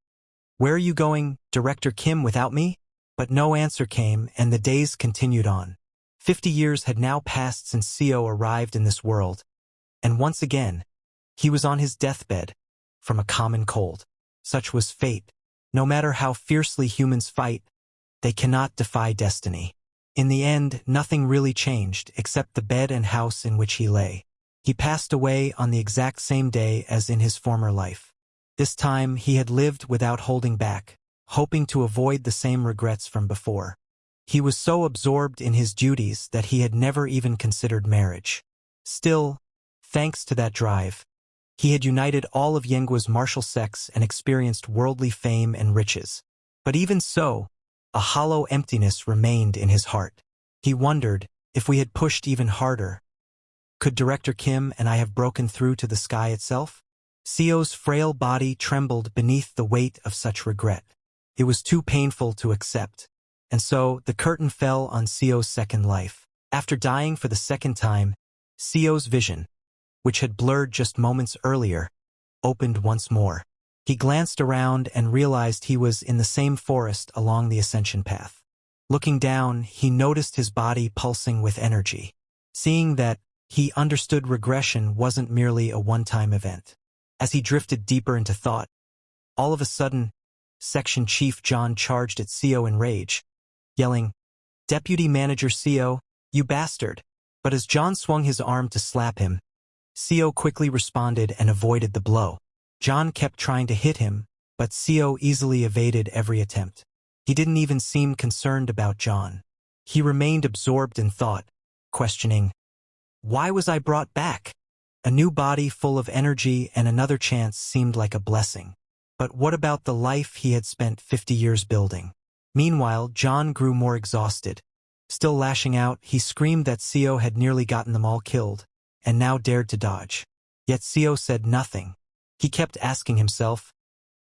"Where are you going, Director Kim, without me?" But no answer came, and the days continued on. 50 years had now passed since Seo arrived in this world, and once again, he was on his deathbed, from a common cold. Such was fate. No matter how fiercely humans fight, they cannot defy destiny. In the end, nothing really changed except the bed and house in which he lay. He passed away on the exact same day as in his former life. This time he had lived without holding back, hoping to avoid the same regrets from before. He was so absorbed in his duties that he had never even considered marriage. Still, thanks to that drive, he had united all of Yengua's martial sects and experienced worldly fame and riches. But even so, a hollow emptiness remained in his heart. He wondered, if we had pushed even harder, could Director Kim and I have broken through to the sky itself? Seo's frail body trembled beneath the weight of such regret. It was too painful to accept. And so, the curtain fell on Seo's second life. After dying for the second time, Seo's vision, which had blurred just moments earlier, opened once more. He glanced around and realized he was in the same forest along the ascension path. Looking down, he noticed his body pulsing with energy. Seeing that, he understood regression wasn't merely a one-time event. As he drifted deeper into thought, all of a sudden, Section Chief John charged at Seo in rage, yelling, Deputy Manager Co, you bastard. But as John swung his arm to slap him, Co quickly responded and avoided the blow. John kept trying to hit him, but Co easily evaded every attempt. He didn't even seem concerned about John. He remained absorbed in thought, questioning, why was I brought back? A new body full of energy and another chance seemed like a blessing. But what about the life he had spent 50 years building? Meanwhile, John grew more exhausted. Still lashing out, he screamed that Co had nearly gotten them all killed, and now dared to dodge. Yet Co said nothing. He kept asking himself,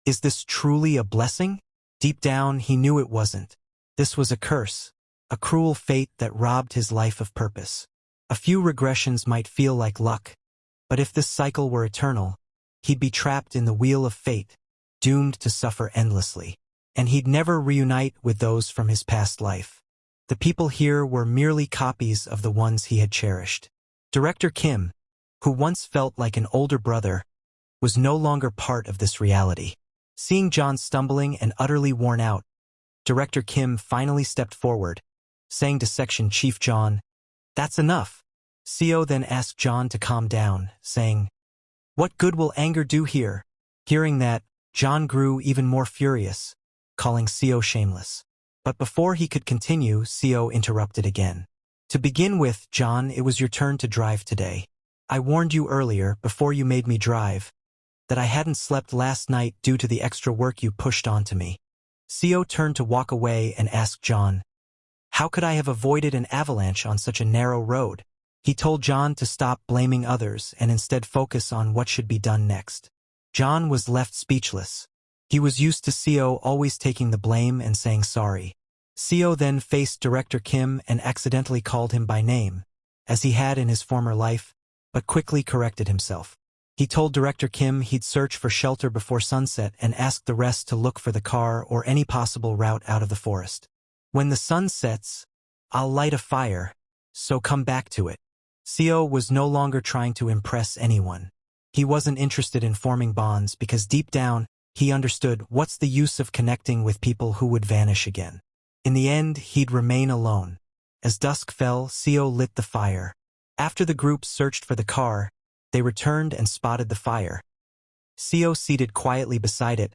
is this truly a blessing? Deep down, he knew it wasn't. This was a curse, a cruel fate that robbed his life of purpose. A few regressions might feel like luck, but if this cycle were eternal, he'd be trapped in the wheel of fate, doomed to suffer endlessly. And he'd never reunite with those from his past life. The people here were merely copies of the ones he had cherished. Director Kim, who once felt like an older brother, was no longer part of this reality. Seeing John stumbling and utterly worn out, Director Kim finally stepped forward, saying to Section Chief John, that's enough. Co then asked John to calm down, saying, what good will anger do here? Hearing that, John grew even more furious, calling Co shameless. But before he could continue, Co interrupted again. To begin with, John, it was your turn to drive today. I warned you earlier, before you made me drive, that I hadn't slept last night due to the extra work you pushed onto me. Co turned to walk away and asked John, how could I have avoided an avalanche on such a narrow road? He told John to stop blaming others and instead focus on what should be done next. John was left speechless. He was used to Co always taking the blame and saying sorry. Co then faced Director Kim and accidentally called him by name, as he had in his former life, but quickly corrected himself. He told Director Kim he'd search for shelter before sunset and asked the rest to look for the car or any possible route out of the forest. When the sun sets, I'll light a fire, so come back to it. Co was no longer trying to impress anyone. He wasn't interested in forming bonds because deep down, he understood what's the use of connecting with people who would vanish again. In the end, he'd remain alone. As dusk fell, Co lit the fire. After the group searched for the car, they returned and spotted the fire. Co seated quietly beside it,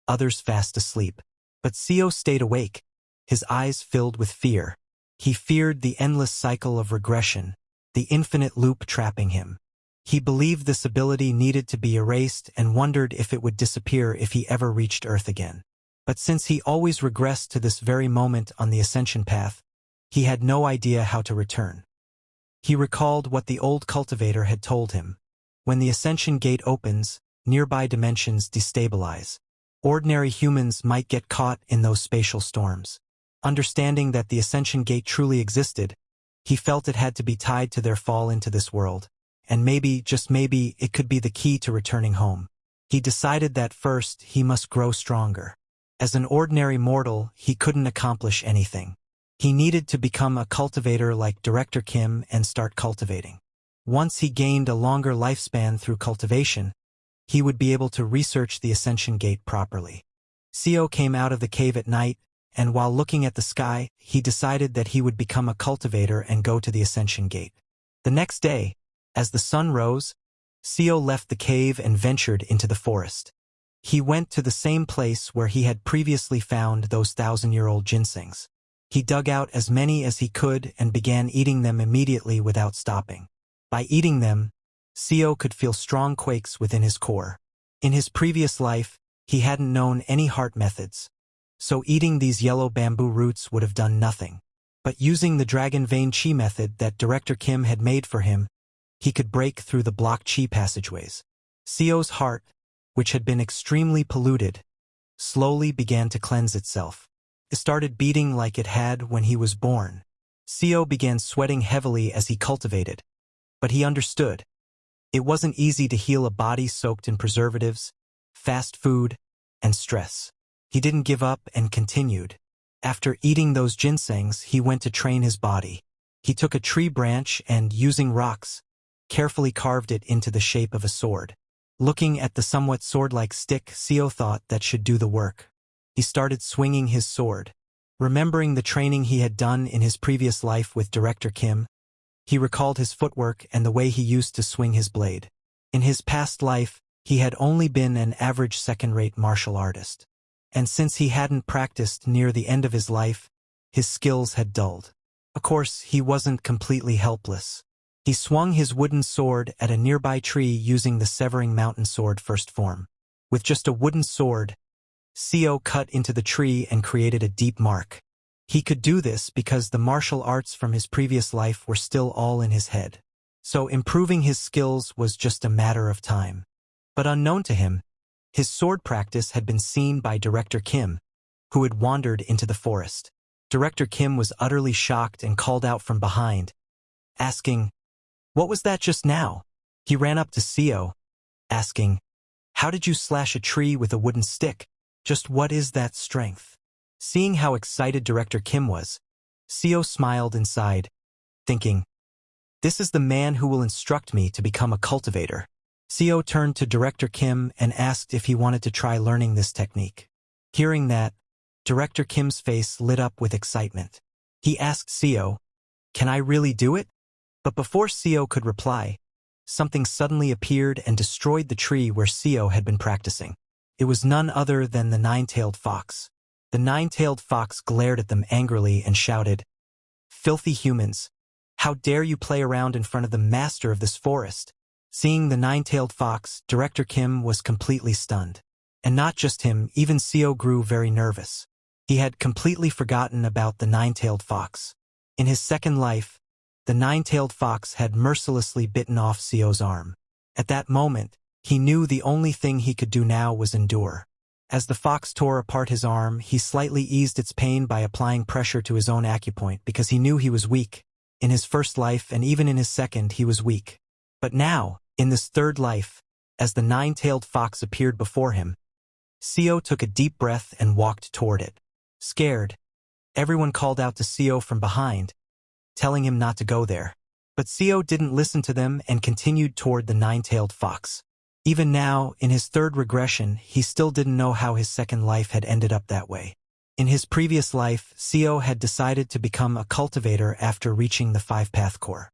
others fast asleep. But Co stayed awake, his eyes filled with fear. He feared the endless cycle of regression, the infinite loop trapping him. He believed this ability needed to be erased and wondered if it would disappear if he ever reached Earth again. But since he always regressed to this very moment on the ascension path, he had no idea how to return. He recalled what the old cultivator had told him. When the ascension gate opens, nearby dimensions destabilize. Ordinary humans might get caught in those spatial storms. Understanding that the ascension gate truly existed, he felt it had to be tied to their fall into this world. And maybe, just maybe, it could be the key to returning home. He decided that first, he must grow stronger. As an ordinary mortal, he couldn't accomplish anything. He needed to become a cultivator like Director Kim and start cultivating. Once he gained a longer lifespan through cultivation, he would be able to research the ascension gate properly. Co came out of the cave at night, and while looking at the sky, he decided that he would become a cultivator and go to the ascension gate. The next day, as the sun rose, Co left the cave and ventured into the forest. He went to the same place where he had previously found those 1,000-year-old ginsengs. He dug out as many as he could and began eating them immediately without stopping. By eating them, Co could feel strong quakes within his core. In his previous life, he hadn't known any heart methods, so eating these yellow bamboo roots would have done nothing. But using the dragon vein chi method that Director Kim had made for him, he could break through the blocked chi passageways. Co's heart, which had been extremely polluted, slowly began to cleanse itself. It started beating like it had when he was born. Co began sweating heavily as he cultivated, but he understood. It wasn't easy to heal a body soaked in preservatives, fast food, and stress. He didn't give up and continued. After eating those ginsengs, he went to train his body. He took a tree branch and, using rocks, carefully carved it into the shape of a sword. Looking at the somewhat sword-like stick, Co thought that should do the work. He started swinging his sword. Remembering the training he had done in his previous life with Director Kim, he recalled his footwork and the way he used to swing his blade. In his past life, he had only been an average second-rate martial artist. And since he hadn't practiced near the end of his life, his skills had dulled. Of course, he wasn't completely helpless. He swung his wooden sword at a nearby tree using the Severing Mountain Sword first form. With just a wooden sword, Seo cut into the tree and created a deep mark. He could do this because the martial arts from his previous life were still all in his head. So improving his skills was just a matter of time. But unknown to him, his sword practice had been seen by Director Kim, who had wandered into the forest. Director Kim was utterly shocked and called out from behind, asking, "What was that just now?" He ran up to Seo, asking, "How did you slash a tree with a wooden stick? Just what is that strength?" Seeing how excited Director Kim was, Seo smiled inside, thinking, "This is the man who will instruct me to become a cultivator." Seo turned to Director Kim and asked if he wanted to try learning this technique. Hearing that, Director Kim's face lit up with excitement. He asked Seo, "Can I really do it?" But before Seo could reply, something suddenly appeared and destroyed the tree where Seo had been practicing. It was none other than the nine-tailed fox. The nine-tailed fox glared at them angrily and shouted, "Filthy humans! How dare you play around in front of the master of this forest?" Seeing the nine-tailed fox, Director Kim was completely stunned. And not just him, even Seo grew very nervous. He had completely forgotten about the nine-tailed fox. In his second life, the nine-tailed fox had mercilessly bitten off Seo's arm. At that moment, he knew the only thing he could do now was endure. As the fox tore apart his arm, he slightly eased its pain by applying pressure to his own acupoint because he knew he was weak. In his first life and even in his second, he was weak. But now, in this third life, as the nine-tailed fox appeared before him, Seo took a deep breath and walked toward it. Scared, everyone called out to Seo from behind, telling him not to go there. But Seo didn't listen to them and continued toward the nine-tailed fox. Even now, in his third regression, he still didn't know how his second life had ended up that way. In his previous life, Seo had decided to become a cultivator after reaching the five-path core.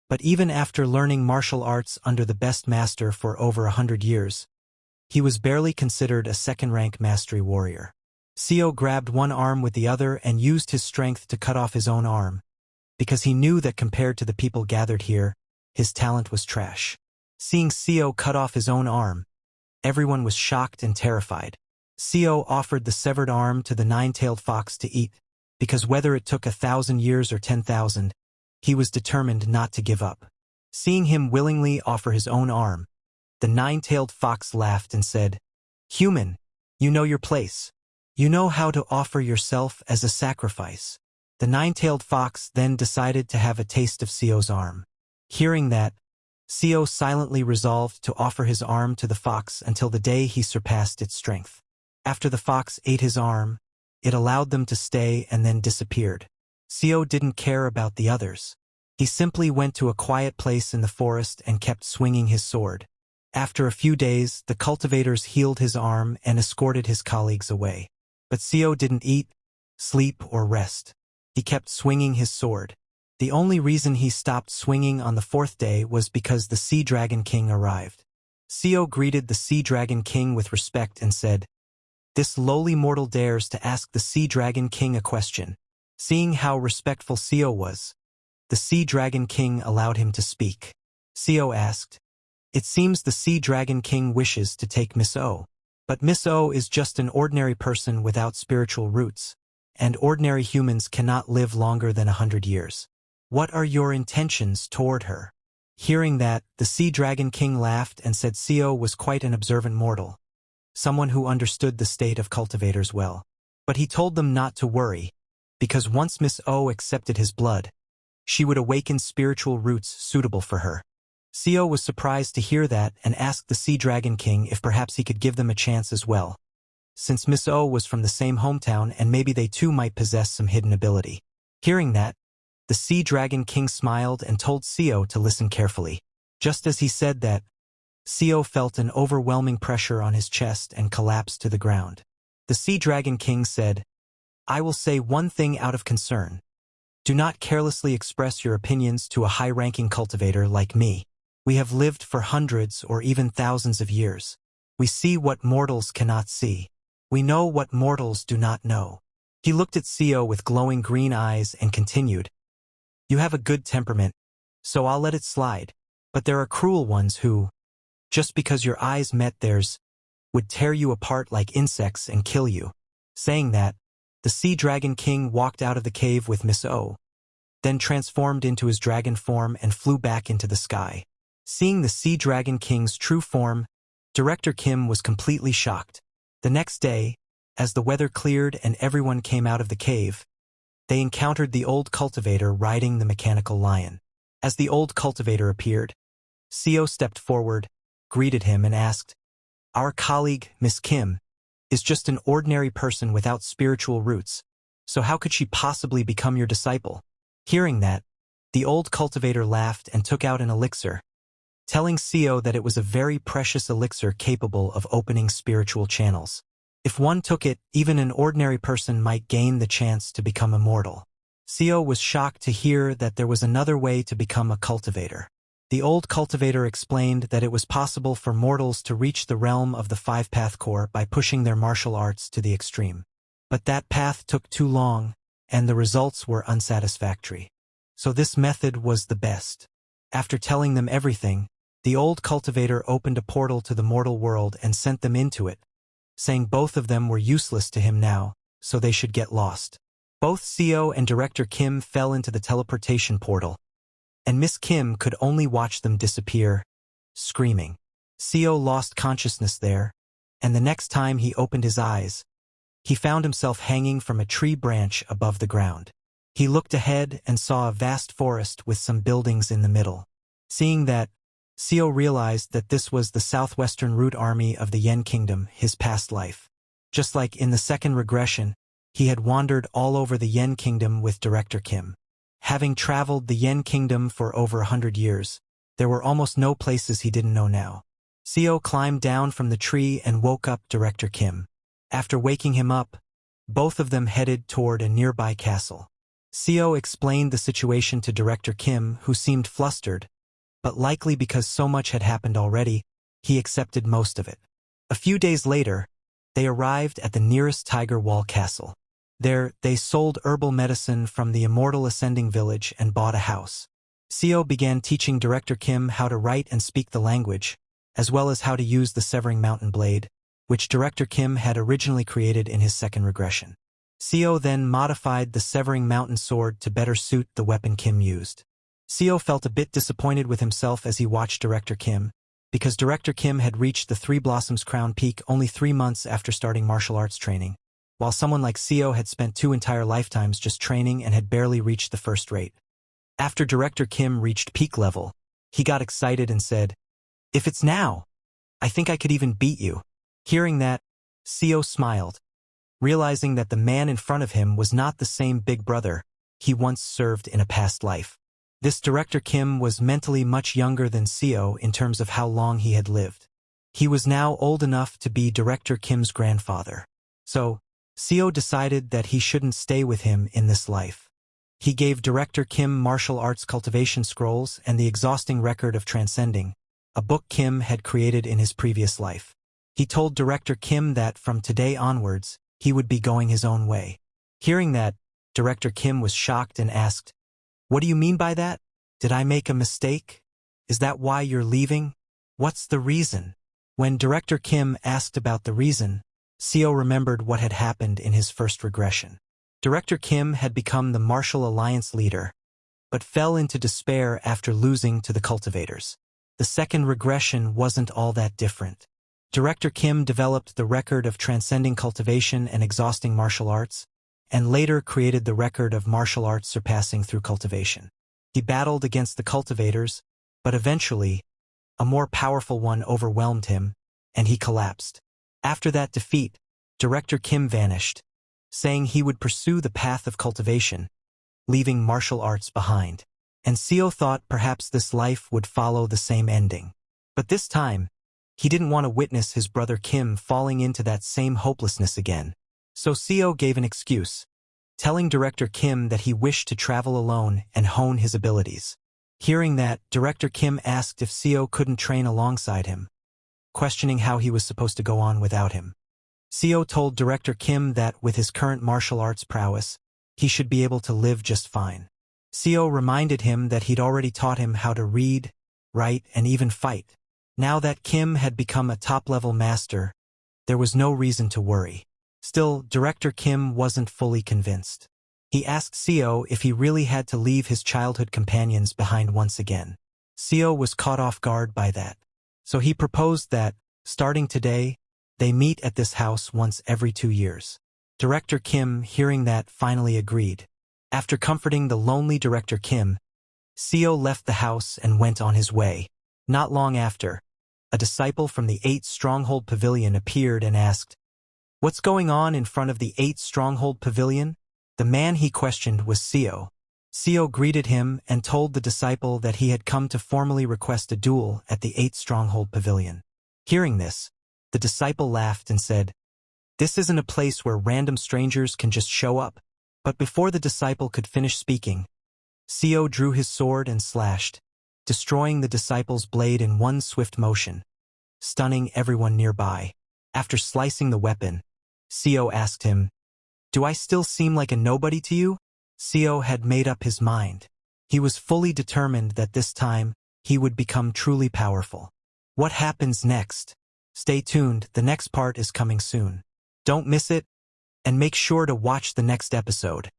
But even after learning martial arts under the best master for over 100 years, he was barely considered a second-rank mastery warrior. Seo grabbed one arm with the other and used his strength to cut off his own arm, because he knew that compared to the people gathered here, his talent was trash. Seeing Seo cut off his own arm, everyone was shocked and terrified. Seo offered the severed arm to the nine-tailed fox to eat, because whether it took 1,000 years or 10,000, he was determined not to give up. Seeing him willingly offer his own arm, the nine-tailed fox laughed and said, "Human, you know your place. You know how to offer yourself as a sacrifice." The nine-tailed fox then decided to have a taste of Seo's arm. Hearing that, Seo silently resolved to offer his arm to the fox until the day he surpassed its strength. After the fox ate his arm, it allowed them to stay and then disappeared. Seo didn't care about the others. He simply went to a quiet place in the forest and kept swinging his sword. After a few days, the cultivators healed his arm and escorted his colleagues away. But Seo didn't eat, sleep, or rest. He kept swinging his sword. The only reason he stopped swinging on the fourth day was because the Sea Dragon King arrived. Seo greeted the Sea Dragon King with respect and said, "This lowly mortal dares to ask the Sea Dragon King a question." Seeing how respectful Seo was, the Sea Dragon King allowed him to speak. Seo asked, "It seems the Sea Dragon King wishes to take Miss O. But Miss O is just an ordinary person without spiritual roots, and ordinary humans cannot live longer than 100 years. What are your intentions toward her?" Hearing that, the Sea Dragon King laughed and said Seo was quite an observant mortal, someone who understood the state of cultivators well. But he told them not to worry, because once Miss O accepted his blood, she would awaken spiritual roots suitable for her. Seo was surprised to hear that and asked the Sea Dragon King if perhaps he could give them a chance as well, since Miss O was from the same hometown and maybe they too might possess some hidden ability. Hearing that, the Sea Dragon King smiled and told Seo to listen carefully. Just as he said that, Seo felt an overwhelming pressure on his chest and collapsed to the ground. The Sea Dragon King said, I will say one thing out of concern. Do not carelessly express your opinions to a high-ranking cultivator like me. We have lived for hundreds or even thousands of years. We see what mortals cannot see. We know what mortals do not know. He looked at Seo with glowing green eyes and continued. You have a good temperament, so I'll let it slide. But there are cruel ones who, just because your eyes met theirs, would tear you apart like insects and kill you. Saying that, the Sea Dragon King walked out of the cave with Miss O, then transformed into his dragon form and flew back into the sky. Seeing the Sea Dragon King's true form, Director Kim was completely shocked. The next day, as the weather cleared and everyone came out of the cave, they encountered the old cultivator riding the mechanical lion. As the old cultivator appeared, Seo stepped forward, greeted him and asked, Our colleague, Miss Kim, is just an ordinary person without spiritual roots, so how could she possibly become your disciple? Hearing that, the old cultivator laughed and took out an elixir, telling Seo that it was a very precious elixir capable of opening spiritual channels. If one took it, even an ordinary person might gain the chance to become immortal. Seo was shocked to hear that there was another way to become a cultivator. The old cultivator explained that it was possible for mortals to reach the realm of the five-path core by pushing their martial arts to the extreme. But that path took too long, and the results were unsatisfactory. So this method was the best. After telling them everything, the old cultivator opened a portal to the mortal world and sent them into it, saying both of them were useless to him now, so they should get lost. Both Seo and Director Kim fell into the teleportation portal, and Miss Kim could only watch them disappear, screaming. Seo lost consciousness there, and the next time he opened his eyes, he found himself hanging from a tree branch above the ground. He looked ahead and saw a vast forest with some buildings in the middle. Seeing that, Seo realized that this was the southwestern root army of the Yen Kingdom, his past life. Just like in the second regression, he had wandered all over the Yen Kingdom with Director Kim. Having traveled the Yen Kingdom for over 100 years, there were almost no places he didn't know now. Seo climbed down from the tree and woke up Director Kim. After waking him up, both of them headed toward a nearby castle. Seo explained the situation to Director Kim, who seemed flustered, but likely because so much had happened already, he accepted most of it. A few days later, they arrived at the nearest Tiger Wall Castle. There, they sold herbal medicine from the Immortal Ascending Village and bought a house. Seo began teaching Director Kim how to write and speak the language, as well as how to use the Severing Mountain Blade, which Director Kim had originally created in his second regression. Seo then modified the Severing Mountain Sword to better suit the weapon Kim used. Seo felt a bit disappointed with himself as he watched Director Kim, because Director Kim had reached the Three Blossoms Crown Peak only 3 months after starting martial arts training, while someone like Seo had spent 2 entire lifetimes just training and had barely reached the first rate. After Director Kim reached peak level, he got excited and said, If it's now, I think I could even beat you. Hearing that, Seo smiled, realizing that the man in front of him was not the same big brother he once served in a past life. This Director Kim was mentally much younger than Seo in terms of how long he had lived. He was now old enough to be Director Kim's grandfather. So, Seo decided that he shouldn't stay with him in this life. He gave Director Kim martial arts cultivation scrolls and the exhausting record of transcending, a book Kim had created in his previous life. He told Director Kim that from today onwards, he would be going his own way. Hearing that, Director Kim was shocked and asked, What do you mean by that? Did I make a mistake? Is that why you're leaving? What's the reason? When Director Kim asked about the reason, Seo remembered what had happened in his first regression. Director Kim had become the Martial Alliance leader, but fell into despair after losing to the cultivators. The second regression wasn't all that different. Director Kim developed the record of transcending cultivation and exhausting martial arts, and later created the record of martial arts surpassing through cultivation. He battled against the cultivators, but eventually, a more powerful one overwhelmed him, and he collapsed. After that defeat, Director Kim vanished, saying he would pursue the path of cultivation, leaving martial arts behind. And Seo thought perhaps this life would follow the same ending. But this time, he didn't want to witness his brother Kim falling into that same hopelessness again. So Seo gave an excuse. telling Director Kim that he wished to travel alone and hone his abilities. Hearing that, Director Kim asked if Seo couldn't train alongside him, questioning how he was supposed to go on without him. Seo told Director Kim that with his current martial arts prowess, he should be able to live just fine. Seo reminded him that he'd already taught him how to read, write, and even fight. Now that Kim had become a top-level master, there was no reason to worry. Still, Director Kim wasn't fully convinced. He asked Seo if he really had to leave his childhood companions behind once again. Seo was caught off guard by that. So he proposed that, starting today, they meet at this house once every 2 years. Director Kim, hearing that, finally agreed. After comforting the lonely Director Kim, Seo left the house and went on his way. Not long after, a disciple from the 8th Stronghold Pavilion appeared and asked, "What's going on in front of the 8th Stronghold Pavilion?" The man he questioned was Seo. Seo greeted him and told the disciple that he had come to formally request a duel at the 8th Stronghold Pavilion. Hearing this, the disciple laughed and said, "This isn't a place where random strangers can just show up." But before the disciple could finish speaking, Seo drew his sword and slashed, destroying the disciple's blade in one swift motion, stunning everyone nearby. After slicing the weapon, Seo asked him, "Do I still seem like a nobody to you?" Seo had made up his mind. He was fully determined that this time, he would become truly powerful. What happens next? Stay tuned, the next part is coming soon. Don't miss it, and make sure to watch the next episode.